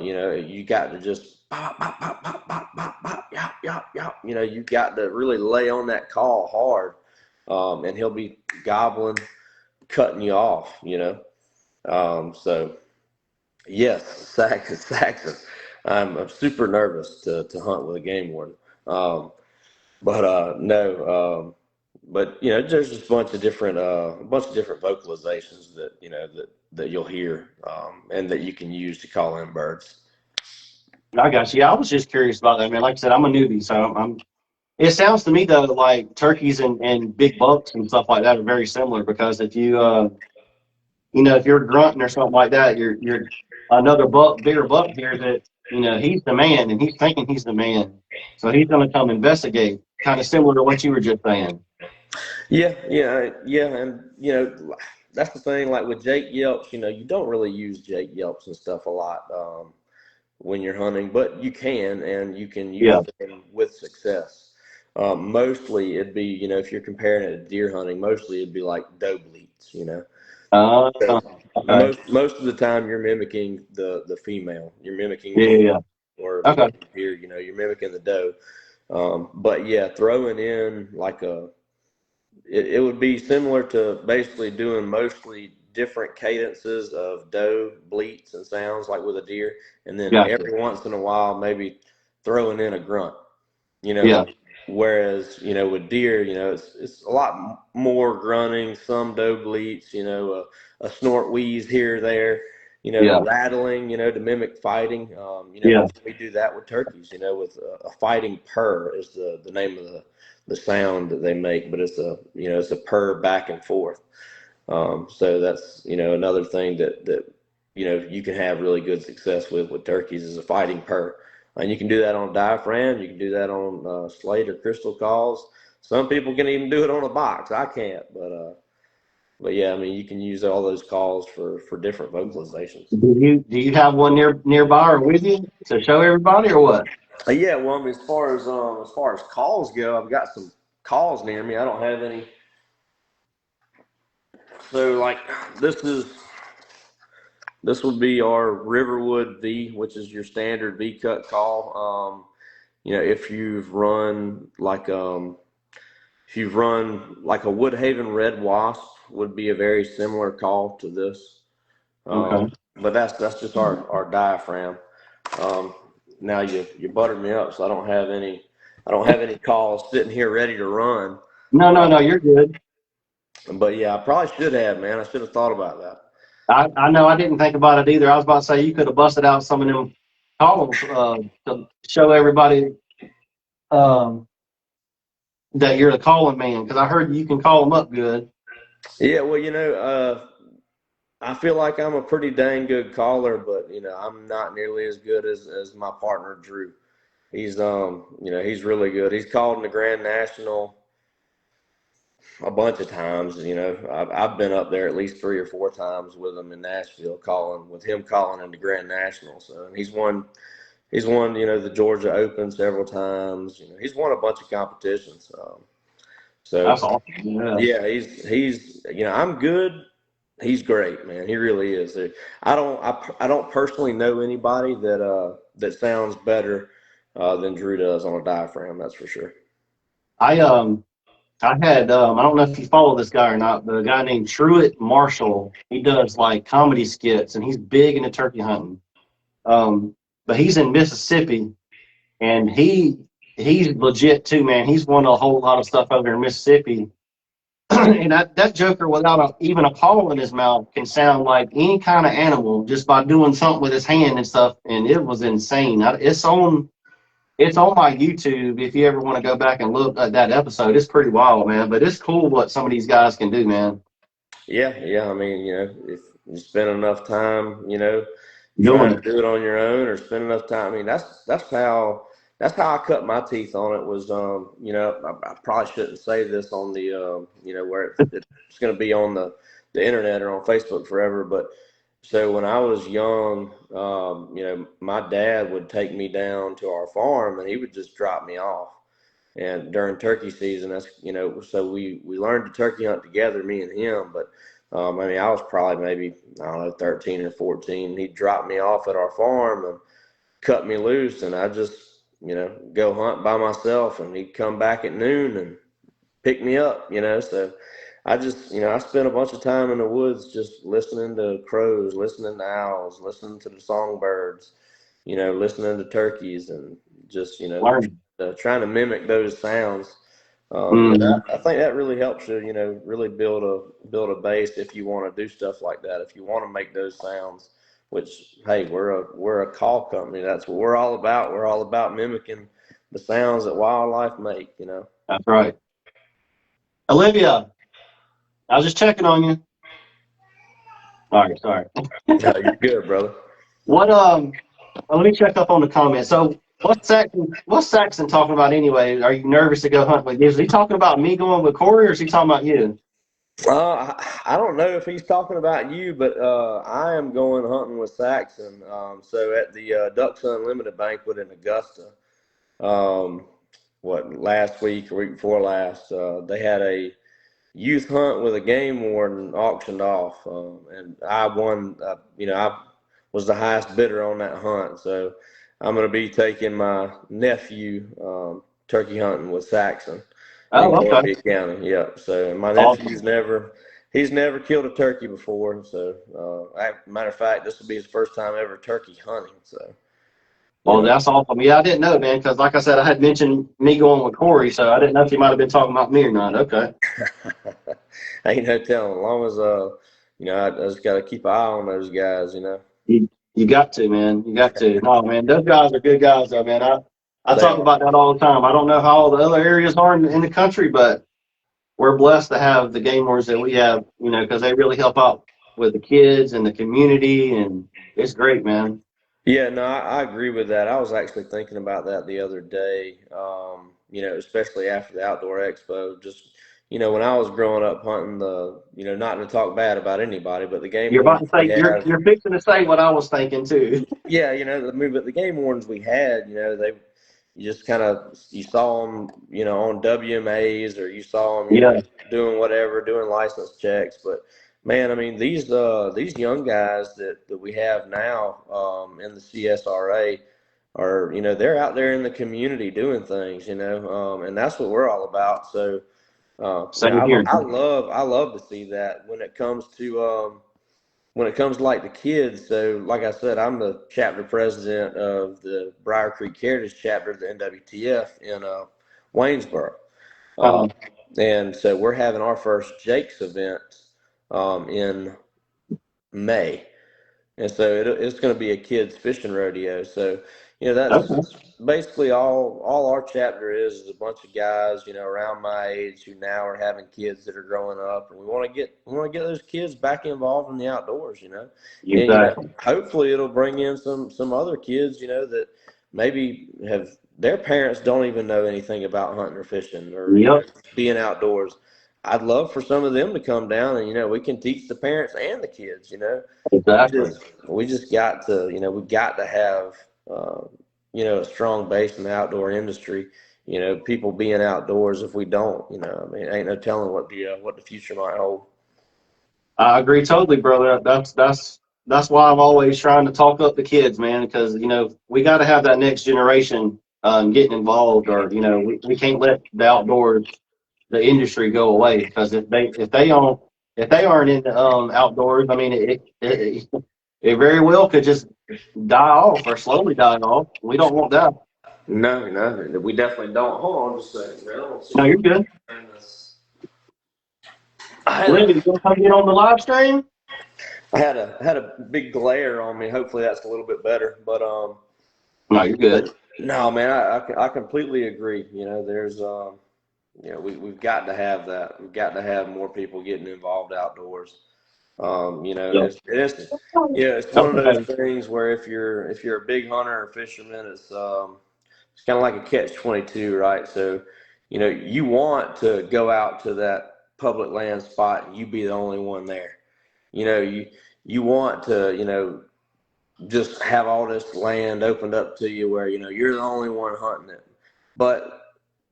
you got to just pop pop pop pop pop pop pop yop yop yop. You got to really lay on that call hard, and he'll be gobbling, cutting you off. So yes, Saxon. I'm super nervous to hunt with a game warden. But no, but there's just a bunch of different vocalizations that that you'll hear, and that you can use to call in birds. I got you. Yeah, I was just curious about that, man. Like I said, I'm a newbie, so I'm it sounds to me though like turkeys and big bucks and stuff like that are very similar because if if you're grunting or something like that, you're another buck, bigger buck here that he's the man and he's thinking he's the man, so he's going to come investigate. Kind of similar to what you were just saying. Yeah, yeah, yeah, and that's the thing. Like with Jake Yelps, you don't really use Jake Yelps and stuff a lot when you're hunting, but you can, and you can Yeah. use them with success. Mostly, it'd be if you're comparing it to deer hunting, mostly it'd be like doe bleats. Uh, So okay. most of the time, you're mimicking the female. You're mimicking Yeah. the Yeah. Yeah. or Okay. here, you're mimicking the doe. But yeah, throwing in like it would be similar to basically doing mostly different cadences of doe bleats and sounds like with a deer, and then Gotcha. every once in a while maybe throwing in a grunt. You know, Yeah. whereas with deer, it's a lot more grunting, some doe bleats, a snort wheeze here or there, Yeah. rattling, to mimic fighting. Yeah. We do that with turkeys, with a fighting purr is the name of the sound that they make, but it's a purr back and forth. So that's another thing that you can have really good success with turkeys is a fighting purr, and you can do that on diaphragm. You can do that on slate or crystal calls. Some people can even do it on a box. I can't, but yeah, I mean you can use all those calls for different vocalizations. Do you have one nearby or with you to show everybody or what? Yeah, well, I mean, as far as calls go, I've got some calls near me. I don't have any. So like this is this would be our Riverwood V, which is your standard V cut call. If you've run like a Woodhaven Red Wasp would be a very similar call to this. Okay. But that's just our diaphragm. Um, Now you buttered me up, so I don't have any calls sitting here ready to run. No, no, Uh, no. You're good. but yeah, I probably should have, man. I should have thought about that. I know I didn't think about it either. I was about to say you could have busted out some of them columns to show everybody um, that you're the calling man because I heard you can call them up good. Yeah, well, I feel like I'm a pretty dang good caller, but I'm not nearly as good as my partner Drew. he's really good. He's called in the Grand National a bunch of times. I've been up there at least 3 or 4 times with him in Nashville, with him calling in the Grand National. So, and he's won the Georgia Open several times. He's won a bunch of competitions. So That's awesome. Yeah. yeah, he's I'm good. He's great, man. He really is. I don't personally know anybody that sounds better than Drew does on a diaphragm. That's for sure. I I had I don't know if you follow this guy or not, but a guy named Truett Marshall. He does like comedy skits, and he's big into turkey hunting. But he's in Mississippi, and he's legit too, man. He's won a whole lot of stuff over in Mississippi. And that joker, without even a call in his mouth, can sound like any kind of animal just by doing something with his hand and stuff. And it was insane. It's on my YouTube. If you ever want to go back and look at that episode, it's pretty wild, man. But it's cool what some of these guys can do, man. Yeah, yeah. I mean, if you spend enough time, Doing trying to it. do it on your own, or spend enough time. I mean, that's how I cut my teeth on it. Was I probably shouldn't say this on the where it's going to be on the internet or on Facebook forever. But so when I was young, my dad would take me down to our farm and he would just drop me off. And during turkey season, so we learned to turkey hunt together, me and him. But I mean, I was probably maybe, I don't know, 13 or 14. He'd drop me off at our farm and cut me loose, and I just, go hunt by myself. And he'd come back at noon and pick me up. So I just, I spent a bunch of time in the woods just listening to crows, listening to owls, listening to the songbirds, listening to turkeys, and just, Learn. trying to mimic those sounds. Mm, I think that really helps you, really build a base if you want to do stuff like that. If you want to make those sounds, which, hey, we're a call company. That's what we're all about. We're all about mimicking the sounds that wildlife make. that's right. Olivia, I was just checking on you. All right, sorry. No, you're good, brother. What let me check up on the comments. So what's Saxon talking about anyway? Are you nervous to go hunt with you? Is he talking about me going with Corey, or is he talking about you? I don't know if he's talking about you, but I am going hunting with Saxon. So at the Ducks Unlimited banquet in Augusta, um, last week or week before last, they had a youth hunt with a game warden auctioned off, and I won. I was the highest bidder on that hunt, so I'm going to be taking my nephew turkey hunting with Saxon in Oh, okay. Columbia County. Yep. So my Awesome. nephew's he's never killed a turkey before. So matter of fact, this will be his first time ever turkey hunting. So you Well, know. that's awesome. Yeah, I didn't know, man, because like I said, I had mentioned me going with Corey, so I didn't know if you might have been talking about me or not. Okay. Ain't no telling. As long as I just got to keep an eye on those guys. You got to, man. You got to. No, man, those guys are good guys, though, man. I They talk are. about that all the time. I don't know how all the other areas are in the country, but we're blessed to have the game wars that we have, because they really help out with the kids and the community, and it's great, man. Yeah, no, I agree with that. I was actually thinking about that the other day, especially after the Outdoor Expo. Just, when I was growing up hunting not to talk bad about anybody, but the game You're about wardens to we say have, you're fixing to say what I was thinking too. yeah, I mean, but the game wardens we had, you just kind of, you saw them, on WMAs, or you saw them, Yeah, doing whatever, doing license checks. But man, I mean, these young guys that we have now in the CSRA are, they're out there in the community doing things, and that's what we're all about. So, same here. I love to see that when it comes to like the kids. So like I said, I'm the chapter president of the Briar Creek Heritage chapter of the NWTF in Waynesboro. Uh, Uh, and so we're having our first Jake's event in May. And so it's going to be a kids fishing rodeo. So, okay. that's basically all our chapter is a bunch of guys, around my age who now are having kids that are growing up, and we want to get those kids back involved in the outdoors. And Exactly. hopefully it'll bring in some other kids, that maybe have their parents don't even know anything about hunting or fishing or Yep, being outdoors. I'd love for some of them to come down and we can teach the parents and the kids. We exactly. just got to we got to have uh, a strong base in the outdoor industry. People being outdoors. If we don't, I mean, ain't no telling what the future might hold. I agree totally, brother. That's why I'm always trying to talk up the kids, man, because we got to have that next generation getting involved, or we can't let the outdoors, the industry go away. Because if they aren't in the outdoors, I mean, it very well could just die off or slowly die off. We don't want that. No, no, we definitely don't. Hold on just a second, man. I don't see No, if you're I good. can turn this. I had a Lindy, you want to come get on the live stream? I had a big glare on me. Hopefully that's a little bit better. No, you're good. But no, man, I completely agree. There's we've got to have that. We've got to have more people getting involved outdoors. Yep. It's one of those Okay. things where if you're a big hunter or fisherman, it's kind of like a catch-22, right? So, you want to go out to that public land spot and you be the only one there. You want to, just have all this land opened up to you where, you're the only one hunting it. But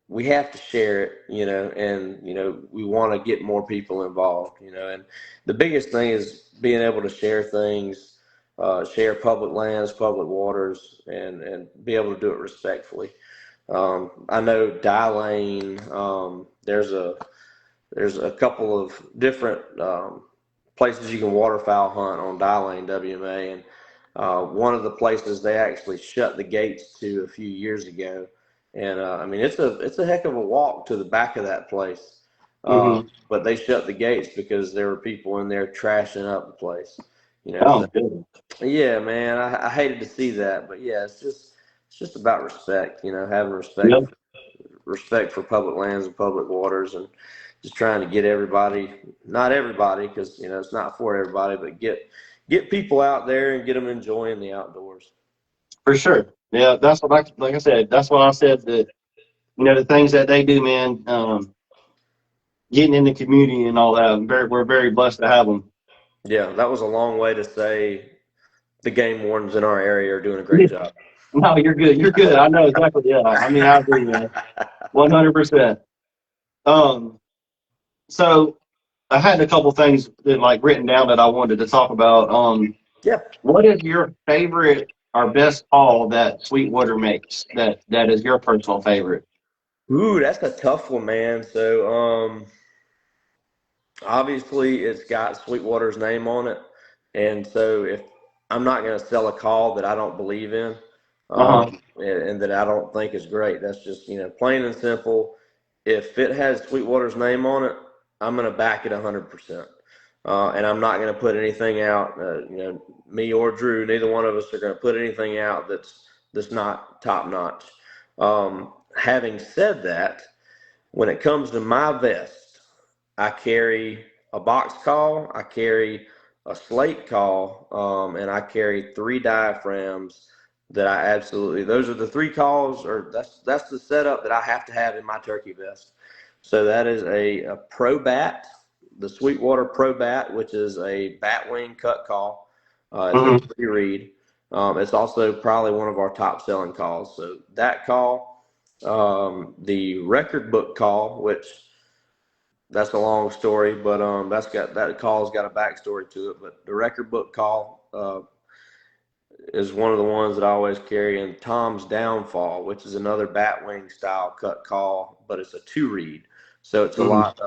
we have to share it, and we want to get more people involved, and the biggest thing is being able to share things, share public lands, public waters, and be able to do it respectfully. I know Die Lane. There's a couple of different places you can waterfowl hunt on Die Lane WMA, and one of the places they actually shut the gates to a few years ago, and I mean it's a heck of a walk to the back of that place, Mm-hmm. but they shut the gates because there were people in there trashing up the place. So Oh, good. yeah, man, I hated to see that, but yeah, it's just about respect, having Yep. respect for public lands and public waters, and just trying to get everybody, not everybody, because it's not for everybody, but get people out there and get them enjoying the outdoors. For sure. Yeah, that's what like I said, that's what I said that the things that they do, man, getting in the community and all that. We're very blessed to have them. Yeah, that was a long way to say the game wardens in our area are doing a great job. No, you're good. You're good. I know exactly. Yeah, I mean, I agree, man. 100%. Um, so I had a couple things that like written down that I wanted to talk about. Yeah. What is your favorite or best call that Sweetwater makes? That is your personal favorite. Ooh, that's a tough one, man. So, obviously, it's got Sweetwater's name on it, and so if I'm not going to sell a call that I don't believe in, Uh huh. and that I don't think is great, that's just plain and simple. If it has Sweetwater's name on it, I'm going to back it 100%, and I'm not going to put anything out. Me or Drew, neither one of us are going to put anything out that's not top notch. Having said that, when it comes to my vest, I carry a box call, I carry a slate call, and I carry three diaphragms that I absolutely. Those are the three calls, or that's the setup that I have to have in my turkey vest. So that is a Pro Bat, the Sweetwater Pro Bat, which is a bat wing cut call. It's a Hmm. three reed. It's also probably one of our top selling calls. So that call, the record book call, which that's a long story, but that call's got a backstory to it. But the record book call is one of the ones that I always carry. And Tom's Downfall, which is another batwing style cut call, but it's a two reed, so it's a Hmm. lot.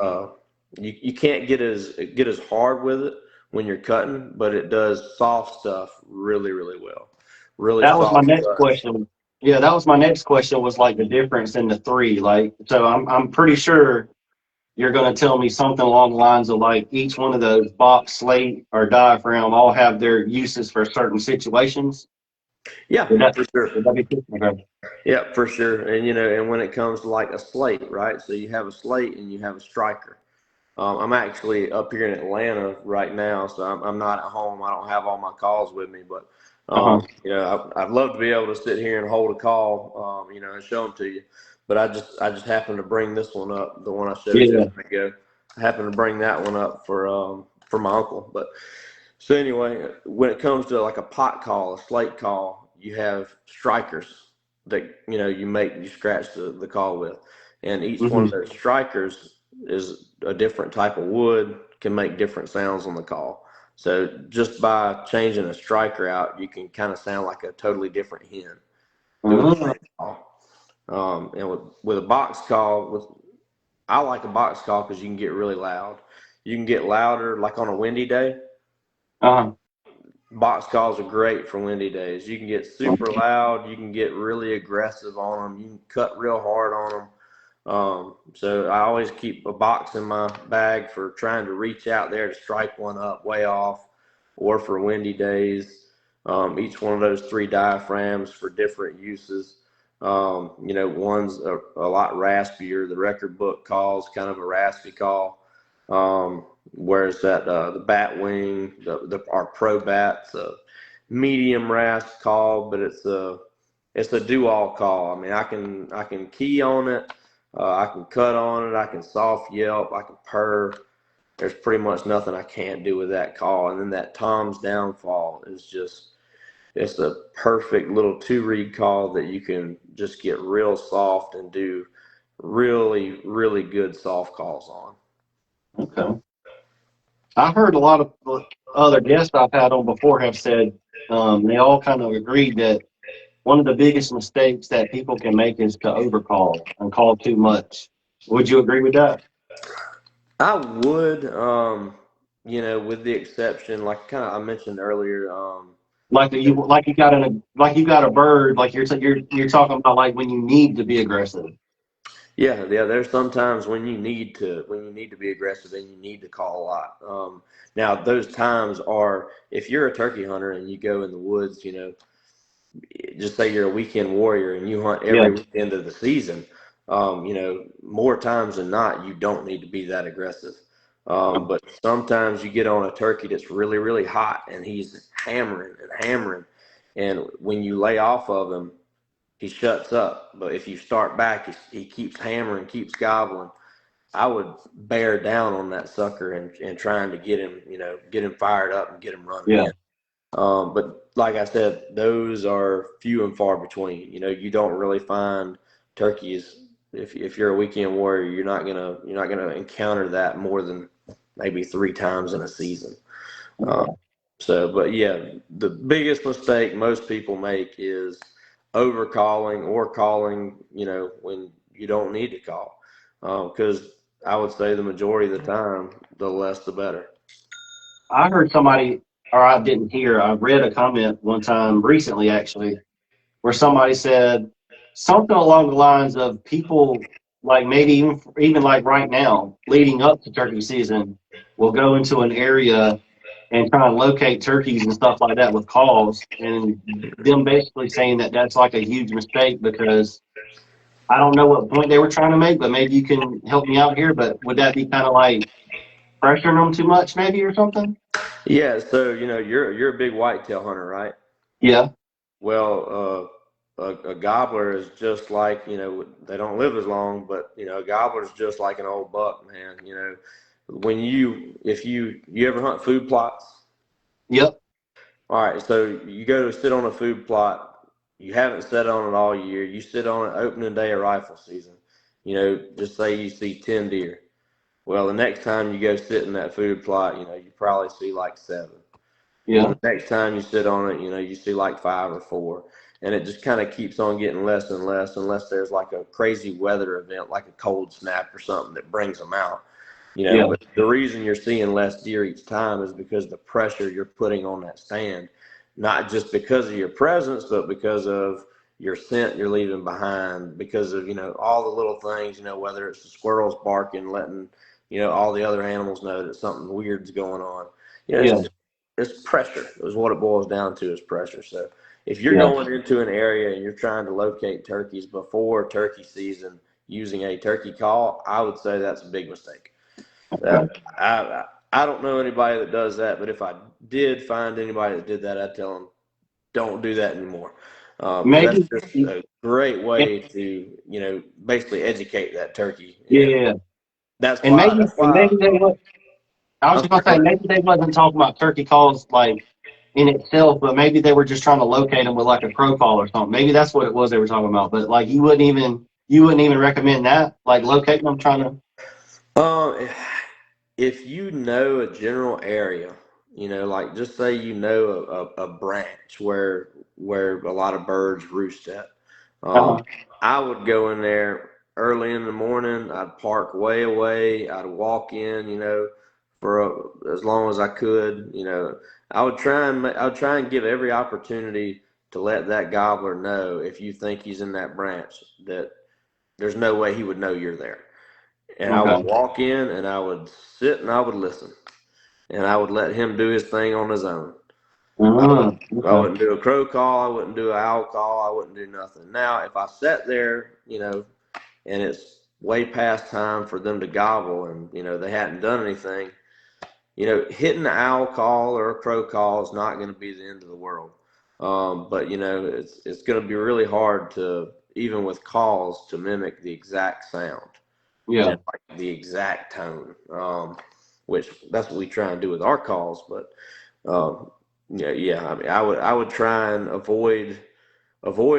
You can't get as hard with it when you're cutting, but it does soft stuff really really well. Really That was my soft next cuts. question. Yeah, that was my next question. Was like the difference in the three. Like, so I'm pretty sure you're going to tell me something along the lines of like each one of those box, slate, or diaphragm all have their uses for certain situations. Yeah, Would that for sure. would that be true? Okay. Yeah, for sure. And and when it comes to like a slate, right? So you have a slate and you have a striker. I'm actually up here in Atlanta right now, so I'm not at home. I don't have all my calls with me, but Uh-huh. I'd love to be able to sit here and hold a call, and show them to you, but I just happened to bring this one up, the one I showed you a Yeah. minute ago. I happened to bring that one up for my uncle. But so anyway, when it comes to like a pot call, a slate call, you have strikers that you scratch the call with, and each one Hmm. of those strikers is a different type of wood, can make different sounds on the call. So just by changing a striker out, you can kind of sound like a totally different hen doing the Uh-huh. same call. And with a box call, I like a box call because you can get really loud. You can get louder, like on a windy day. Uh-huh. Box calls are great for windy days. You can get super loud. You can get really aggressive on them. You can cut real hard on them. So I always keep a box in my bag for trying to reach out there to strike one up way off, or for windy days. Each one of those three diaphragms for different uses. One's a lot raspier. The record book calls kind of a raspy call. Whereas the bat wing, our pro bat's a medium rasp call, but it's a do-all call. I mean, I can key on it, I can cut on it, I can soft yelp, I can purr. There's pretty much nothing I can't do with that call. And then that Tom's downfall is just it's a perfect little two-reed call that you can just get real soft and do really, really good soft calls on. Okay. I heard a lot of other guests I've had on before have said they all kind of agreed that one of the biggest mistakes that people can make is to overcall and call too much. Would you agree with that? I would, with the exception, like kind of I mentioned earlier, Like you got a bird, like you're talking about like when you need to be aggressive. yeah. There's sometimes when you need to be aggressive and you need to call a lot. Now those times are if you're a turkey hunter and you go in the woods, just say you're a weekend warrior and you hunt Yeah. every weekend of the season. More times than not, you don't need to be that aggressive. But sometimes you get on a turkey that's really, really hot and he's hammering and hammering. And when you lay off of him, he shuts up. But if you start back, he keeps hammering, keeps gobbling. I would bear down on that sucker and trying to get him fired up and get him running Yeah. in. But like I said, those are few and far between. You don't really find turkeys. If you're a weekend warrior, you're not gonna encounter that more than maybe three times in a season. Uh, Okay. but yeah, the biggest mistake most people make is over calling or calling, when you don't need to call. Because I would say the majority of the time, the less the better. I heard somebody, or I didn't hear, I read a comment one time recently actually, where somebody said something along the lines of people like maybe even like right now, leading up to turkey season, will go into an area and try and locate turkeys and stuff like that with calls, and them basically saying that that's like a huge mistake because I don't know what point they were trying to make, but maybe you can help me out here. But would that be kind of like pressuring them too much, maybe, or something? Yeah, so you're a big whitetail hunter, right? Yeah. Well, a gobbler is just like they don't live as long, but a gobbler is just like an old buck, man. When if you ever hunt food plots, Yep. all right, so you go to sit on a food plot, you haven't sat on it all year. You sit on it opening day of rifle season. Just say you see 10 deer. Well, the next time you go sit in that food plot, you probably see like seven. And then Yeah. the next time you sit on it, you see like five or four. And it just kind of keeps on getting less and less unless there's like a crazy weather event, like a cold snap or something that brings them out. Yeah. But the reason you're seeing less deer each time is because the pressure you're putting on that stand, not just because of your presence, but because of your scent you're leaving behind, because of, all the little things, whether it's the squirrels barking, letting, all the other animals know that something weird's going on. Yeah. It's pressure is what it boils down to is pressure. So if you're Yeah. going into an area and you're trying to locate turkeys before turkey season using a turkey call, I would say that's a big mistake. Uh, Okay. I don't know anybody that does that, but if I did find anybody that did that, I'd tell them don't do that anymore. That's Maybe, just a great way to, basically educate that turkey. And yeah, that's and why, maybe and maybe they were. I was I'm just gonna say sorry. maybe they wasn't talking about turkey calls like in itself, but maybe they were just trying to locate them with like a crow call or something. Maybe that's what it was they were talking about. But like you wouldn't even recommend that, like locating them, trying to. Um, if you know a general area, like just say a branch where a lot of birds roost at, um, Uh-huh. I would go in there early in the morning. I'd park way away. I'd walk in, for as long as I could. I would try and give every opportunity to let that gobbler know if you think he's in that branch that there's no way he would know you're there. And I would Okay. walk in and I would sit and I would listen. And I would let him do his thing on his own. I Okay. wouldn't do a crow call. I wouldn't do an owl call. I wouldn't do nothing. Now, if I sat there, and it's way past time for them to gobble and, they hadn't done anything, hitting the owl call or a crow call is not going to be the end of the world. But, it's going to be really hard to, even with calls, to mimic the exact sound. Yeah. Like the exact tone, which that's what we try and do with our calls. But yeah. I mean, I would try and avoid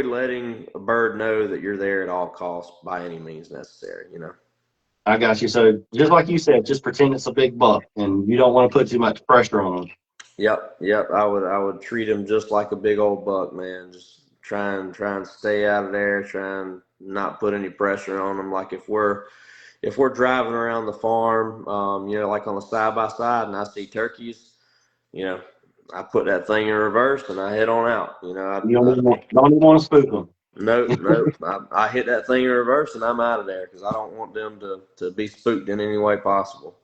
letting a bird know that you're there at all costs by any means necessary. I got you. So just like you said, just pretend it's a big buck, and you don't want to put too much pressure on them. Yep. I would treat him just like a big old buck, man. Just try and stay out of there. Try and not put any pressure on them. Like if we're driving around the farm, like on a side by side, and I see turkeys, you know, I put that thing in reverse and I head on out. You don't even want to spook them. Nope. I hit that thing in reverse and I'm out of there because I don't want them to be spooked in any way possible.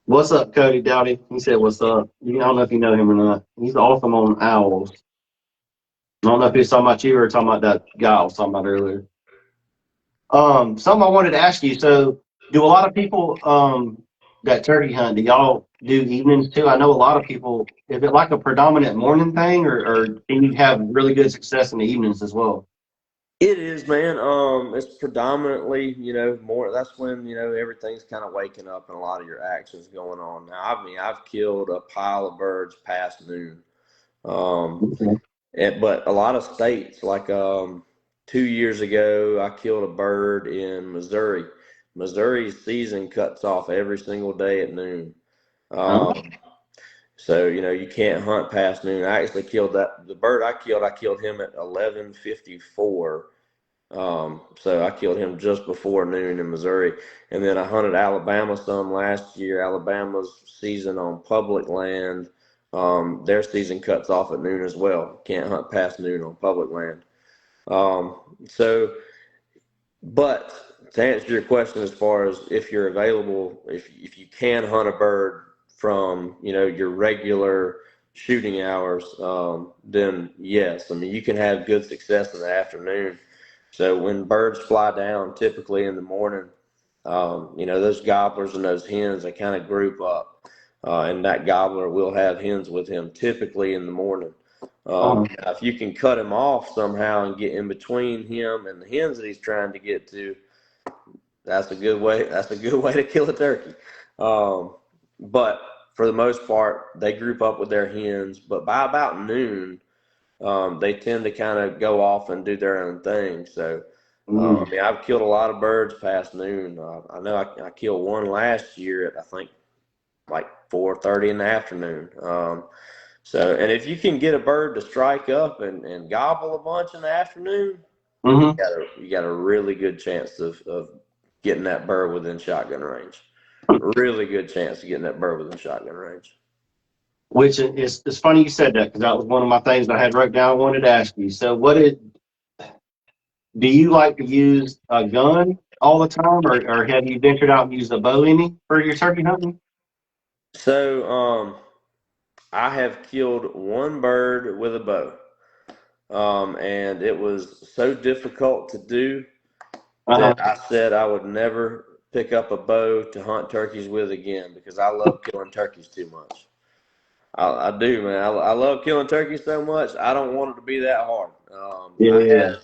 What's up, Cody Dowdy? He said, "What's up?" I don't know if you know him or not. He's awesome on owls. I don't know if he's talking about you or talking about that guy I was talking about earlier. Something I wanted to ask you. So, do a lot of people that turkey hunt? Do y'all do evenings too? I know a lot of people. Is it like a predominant morning thing, or can you have really good success in the evenings as well? It is, man. It's predominantly, more. That's when everything's kind of waking up and a lot of your action's going on. Now, I mean, I've killed a pile of birds past noon. Um, Okay. but a lot of states, like 2 years ago, I killed a bird in Missouri. Missouri's season cuts off every single day at noon. Uh, Um, so you can't hunt past noon. I actually killed the bird I killed. I killed him at 11:54. So I killed him just before noon in Missouri, and then I hunted Alabama some last year. Alabama's season on public land, their season cuts off at noon as well. Can't hunt past noon on public land. Um, so, but to answer your question, as far as if you're available, if you can hunt a bird from your regular shooting hours, then yes, I mean you can have good success in the afternoon. So when birds fly down, typically in the morning, those gobblers and those hens, they kind of group up, and that gobbler will have hens with him typically in the morning. uh, Now if you can cut him off somehow and get in between him and the hens that he's trying to get to, that's a good way. That's a good way to kill a turkey. Um, but for the most part, they group up with their hens. But by about noon, they tend to kind of go off and do their own thing. So, I mm, mean, I've killed a lot of birds past noon. I know I killed one last year at I think like 4:30 in the afternoon. And if you can get a bird to strike up and gobble a bunch in the afternoon, mm-hmm. you got a really good chance of getting that bird within shotgun range. Really good chance of getting that bird within shotgun range. Which is it's funny you said that because that was one of my things I had wrote down. I wanted to ask you. So, do you like to use a gun all the time, or have you ventured out and used a bow any for your turkey hunting? So, I have killed one bird with a bow. And it was so difficult to do Uh huh. that I said I would never pick up a bow to hunt turkeys with again because I love killing turkeys too much. I do, man. I love killing turkeys so much. I don't want it to be that hard. I Yeah. had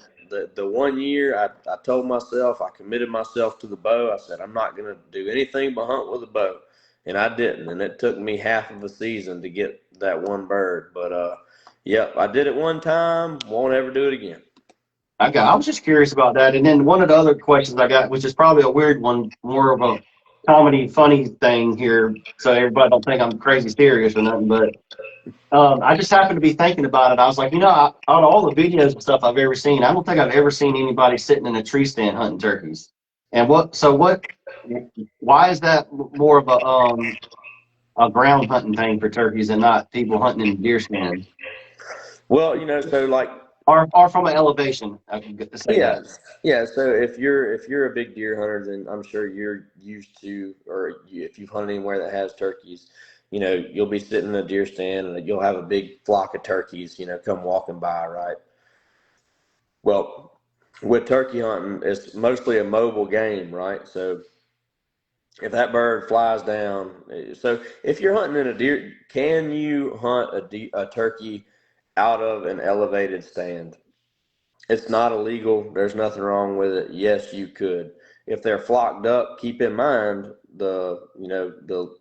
the 1 year I told myself, I committed myself to the bow. I said, I'm not going to do anything but hunt with a bow. And I didn't. And it took me half of a season to get that one bird. But, yep, I did it one time. Won't ever do it again. I was just curious about that. And then one of the other questions I got, which is probably a weird one, more of a comedy, funny thing here, so everybody don't think I'm crazy serious or nothing. But I just happened to be thinking about it. I was like, out of all the videos and stuff I've ever seen, I don't think I've ever seen anybody sitting in a tree stand hunting turkeys. And why is that more of a ground hunting thing for turkeys and not people hunting in deer stands? Well, so like, Or from an elevation, I can get to say yeah, that. yeah. So if you're a big deer hunter, then I'm sure you're used to, if you've hunted anywhere that has turkeys, you'll be sitting in a deer stand and you'll have a big flock of turkeys, come walking by, right? Well, with turkey hunting, it's mostly a mobile game, right? So if that bird flies down, so if you're hunting in a deer, can you hunt a turkey out of an elevated stand? It's not illegal. There's nothing wrong with it. Yes, you could. If they're flocked up, keep in mind the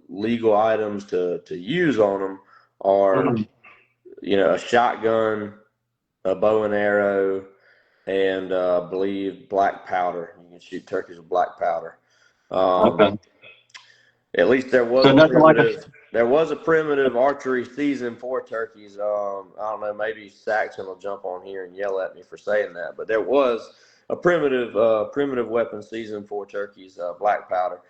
legal items to use on them are Mhm. a shotgun, a bow and arrow, and I believe black powder. You can shoot turkeys with black powder. Um, Okay. at least there was So a nothing like a primitive archery season for turkeys. I don't know, maybe Saxon will jump on here and yell at me for saying that, but there was a primitive weapon season for turkeys, black powder.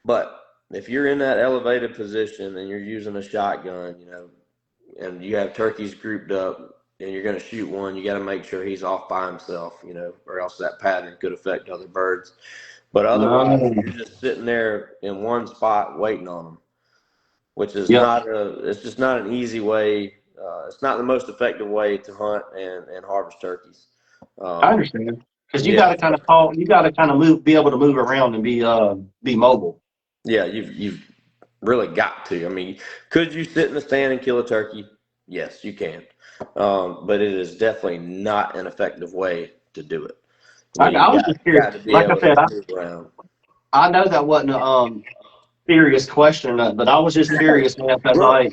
But if you're in that elevated position and you're using a shotgun, and you have turkeys grouped up and you're going to shoot one, you got to make sure he's off by himself, or else that pattern could affect other birds. But otherwise, um, you're just sitting there in one spot waiting on them, which is yep, it's just not an easy way. It's not the most effective way to hunt and harvest turkeys. I Um, understand. Because yeah, you got to kind of move, be able to move around and be mobile. yeah, you've really got to. I mean, could you sit in the stand and kill a turkey? Yes, you can. But it is definitely not an effective way to do it. I mean, I was just you curious. got to be Like I able said, to move around. I know that wasn't a serious question, but I was just curious, man, because Well,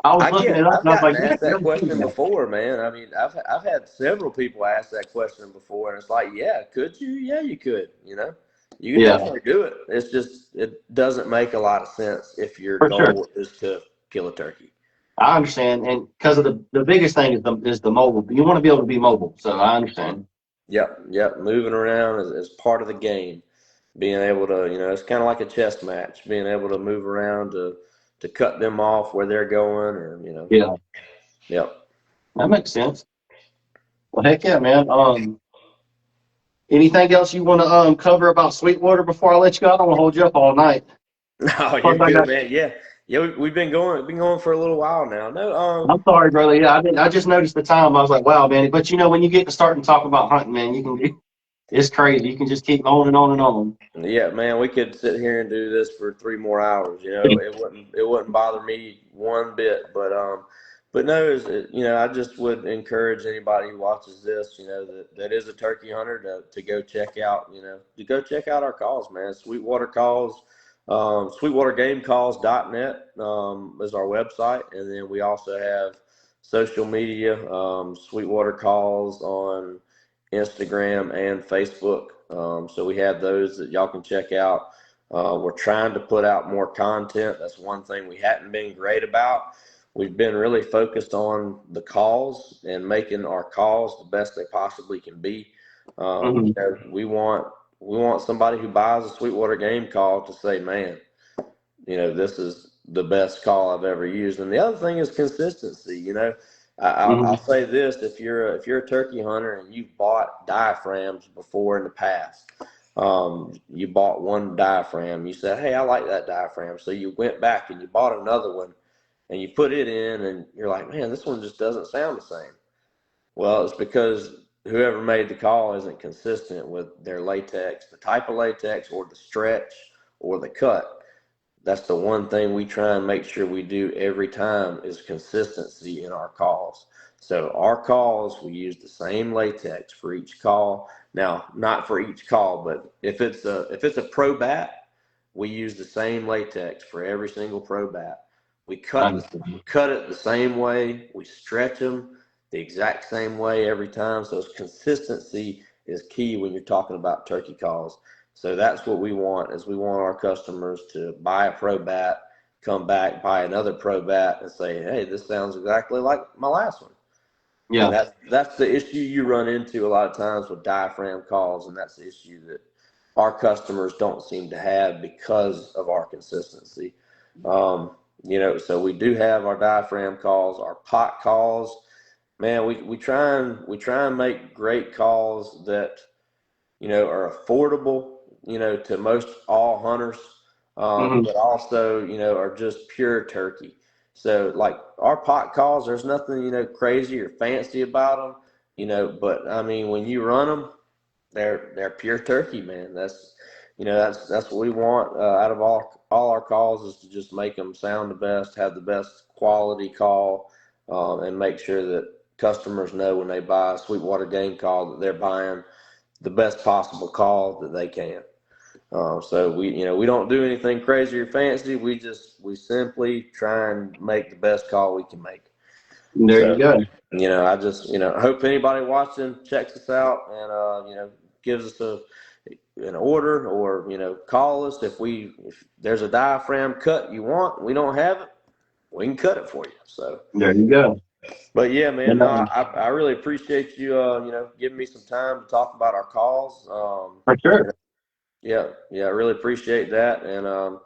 I was looking it up I've and I was gotten like, yeah, asked that question before, man. I mean, I've had several people ask that question before, and it's like, yeah, could you? Yeah, you could. You could yeah, definitely do it. It's just it doesn't make a lot of sense if your for sure. goal is to kill a turkey. I understand, and because of the biggest thing is the mobile. You want to be able to be mobile, so I understand. Yep, yep. Moving around is part of the game. Being able to, it's kind of like a chess match. Being able to move around to cut them off where they're going, or Yeah, yep. that makes sense. Well, heck yeah, man. Anything else you want to cover about Sweetwater before I let you go? I don't want to hold you up all night. No, Plus, you're I good, got. man. Yeah, yeah. We've been going for a little while now. No, I'm sorry, brother. Yeah, I didn't. I just noticed the time. I was like, wow, man. But when you get to start and talk about hunting, man, you can. It's crazy. You can just keep on and on and on. yeah, man, we could sit here and do this for 3 more hours. It wouldn't bother me one bit. But no, I just would encourage anybody who watches this, that is a turkey hunter to go check out, our calls, man. Sweetwater calls, sweetwatergamecalls.net is our website, and then we also have social media, Sweetwater Calls on Instagram and Facebook. So we have those that y'all can check out. We're trying to put out more content. That's one thing we hadn't been great about. We've been really focused on the calls and making our calls the best they possibly can be. Mhm. We want somebody who buys a Sweetwater game call to say, man, this is the best call I've ever used. And the other thing is consistency. I'll Mhm. say this: if you're a turkey hunter and you've bought diaphragms before in the past, you bought one diaphragm, you said, "Hey, I like that diaphragm," so you went back and you bought another one, and you put it in, and you're like, "Man, this one just doesn't sound the same." Well, it's because whoever made the call isn't consistent with their latex, the type of latex, or the stretch, or the cut. that's the one thing we try and make sure we do every time is consistency in our calls. So our calls, we use the same latex for each call. Now, not for each call, but if it's a pro bat, we use the same latex for every single pro bat. We cut it the same way. We stretch them the exact same way every time. So consistency is key when you're talking about turkey calls. So that's what we want, is we want our customers to buy a pro bat, come back, buy another pro bat, and say, hey, this sounds exactly like my last one. Yeah. And that's the issue you run into a lot of times with diaphragm calls, and that's the issue that our customers don't seem to have because of our consistency. So we do have our diaphragm calls, our pot calls. Man, we try and make great calls that are affordable, to most all hunters, but also, are just pure turkey. So like our pot calls, there's nothing, crazy or fancy about them, but I mean, when you run them, they're pure turkey, man. That's what we want out of all our calls, is to just make them sound the best, have the best quality call, and make sure that customers know when they buy a Sweetwater Game Call that they're buying the best possible call that they can. So we don't do anything crazy or fancy. We simply try and make the best call we can make. There you go. I just, hope anybody watching checks us out and, gives us an order, or, call us. If there's a diaphragm cut you want, we don't have it, we can cut it for you. So there you go. But yeah, man, no, I really appreciate you, giving me some time to talk about our calls. For sure. Yeah, I really appreciate that. And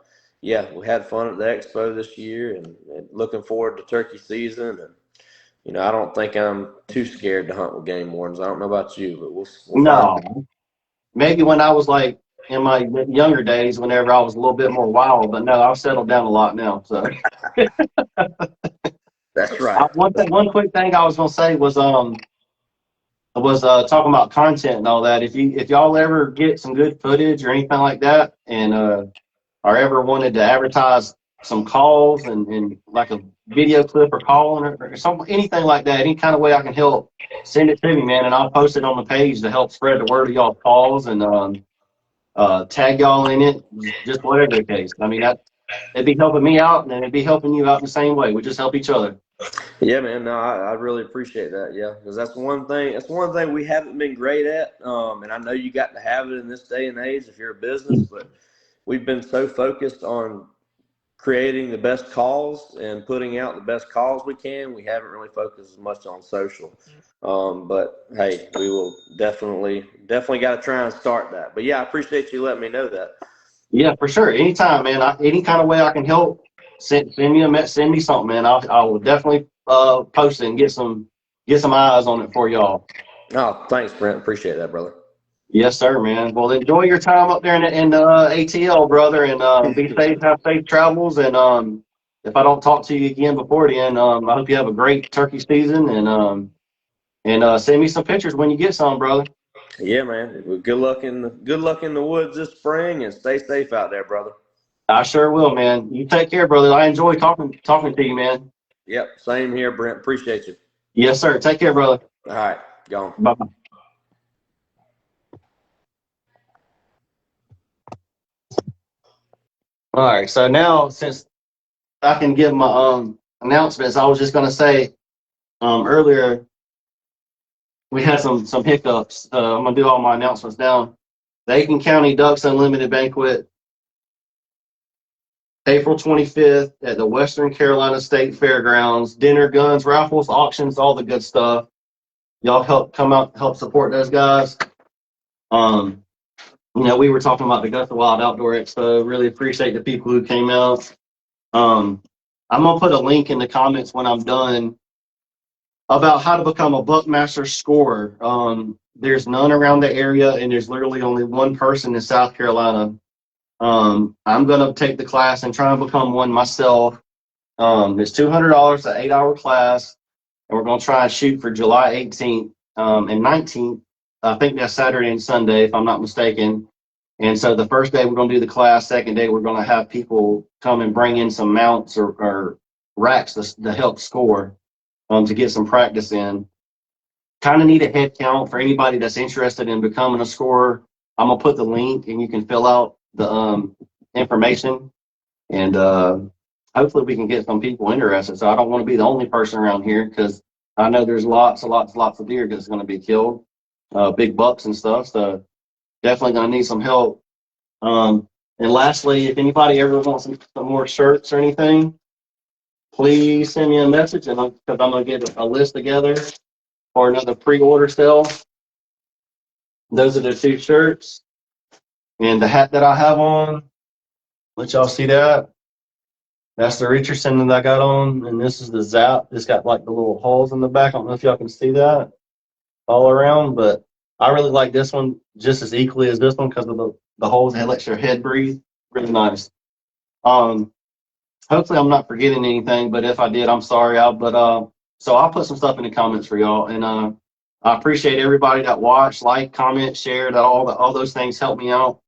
yeah, we had fun at the expo this year, and looking forward to turkey season. And I don't think I'm too scared to hunt with game wardens. I don't know about you, but we'll find out. No, maybe when I was like in my younger days, whenever I was a little bit more wild, but no, I've settled down a lot now. So That's right. one quick thing I was gonna say was talking about content and all that. If y'all ever get some good footage or anything like that, and are ever wanted to advertise some calls and like a video clip or calling or something, anything like that, any kind of way I can help, send it to me, man, and I'll post it on the page to help spread the word of y'all calls and tag y'all in it, just whatever the case. I mean, it'd be helping me out, and it'd be helping you out in the same way. We just help each other. Yeah, man. No, I really appreciate that. Yeah, because that's one thing. That's one thing we haven't been great at. And I know you got to have it in this day and age if you're a business, but we've been so focused on creating the best calls and putting out the best calls we can. We haven't really focused as much on social. But hey, we will definitely got to try and start that. But yeah, I appreciate you letting me know that. Yeah, for sure. Anytime, man. Any kind of way I can help, send me something, man. I will definitely post it and get some eyes on it for y'all. Oh, thanks, Brent. Appreciate that, brother. Yes, sir, man. Well, enjoy your time up there in the ATL, brother, and be safe, have safe travels. And if I don't talk to you again before then, I hope you have a great turkey season, and send me some pictures when you get some, brother. Yeah, man. Well, good luck in the woods this spring, and stay safe out there, brother. I sure will, man. You take care, brother. I enjoy talking to you, man. Yep, same here, Brent. Appreciate you. Yes, sir. Take care, brother. All right, gone. Bye-bye. All right. So now, since I can give my announcements, I was just gonna say earlier we had some hiccups. I'm gonna do all my announcements now. The Aiken County Ducks Unlimited Banquet, April 25th at the Western Carolina State Fairgrounds. Dinner, guns, raffles, auctions, all the good stuff. Y'all come out, help support those guys. We were talking about the Augusta Wild Outdoor Expo. Really appreciate the people who came out. I'm gonna put a link in the comments when I'm done about how to become a Buckmaster scorer. There's none around the area, and there's literally only one person in South Carolina. I'm gonna take the class and try and become one myself. It's $200, an 8-hour class, and we're gonna try and shoot for July 18th and 19th. I think that's Saturday and Sunday, if I'm not mistaken. And so the first day we're going to do the class. Second day we're going to have people come and bring in some mounts or racks to help score, to get some practice in. Kind of need a head count for anybody that's interested in becoming a scorer. I'm gonna put the link and you can fill out the information, and hopefully we can get some people interested. So I don't want to be the only person around here, because I know there's lots of deer that's going to be killed, big bucks and stuff. So definitely going to need some help. And lastly, if anybody ever wants some more shirts or anything, please send me a message, and because I'm going to get a list together for another pre-order sale. Those are the 2 shirts and the hat that I have on. Let y'all see that. That's the Richardson that I got on, and this is the Zap. It's got like the little holes in the back. I don't know if y'all can see that all around, but I really like this one just as equally as this one because of the holes. It lets your head breathe. Really nice. Hopefully I'm not forgetting anything, but if I did, I'm sorry. So I'll put some stuff in the comments for y'all, and I appreciate everybody that watched, like, comment, share. That all those things help me out.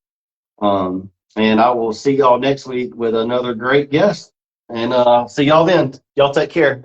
And I will see y'all next week with another great guest. And see y'all then. Y'all take care.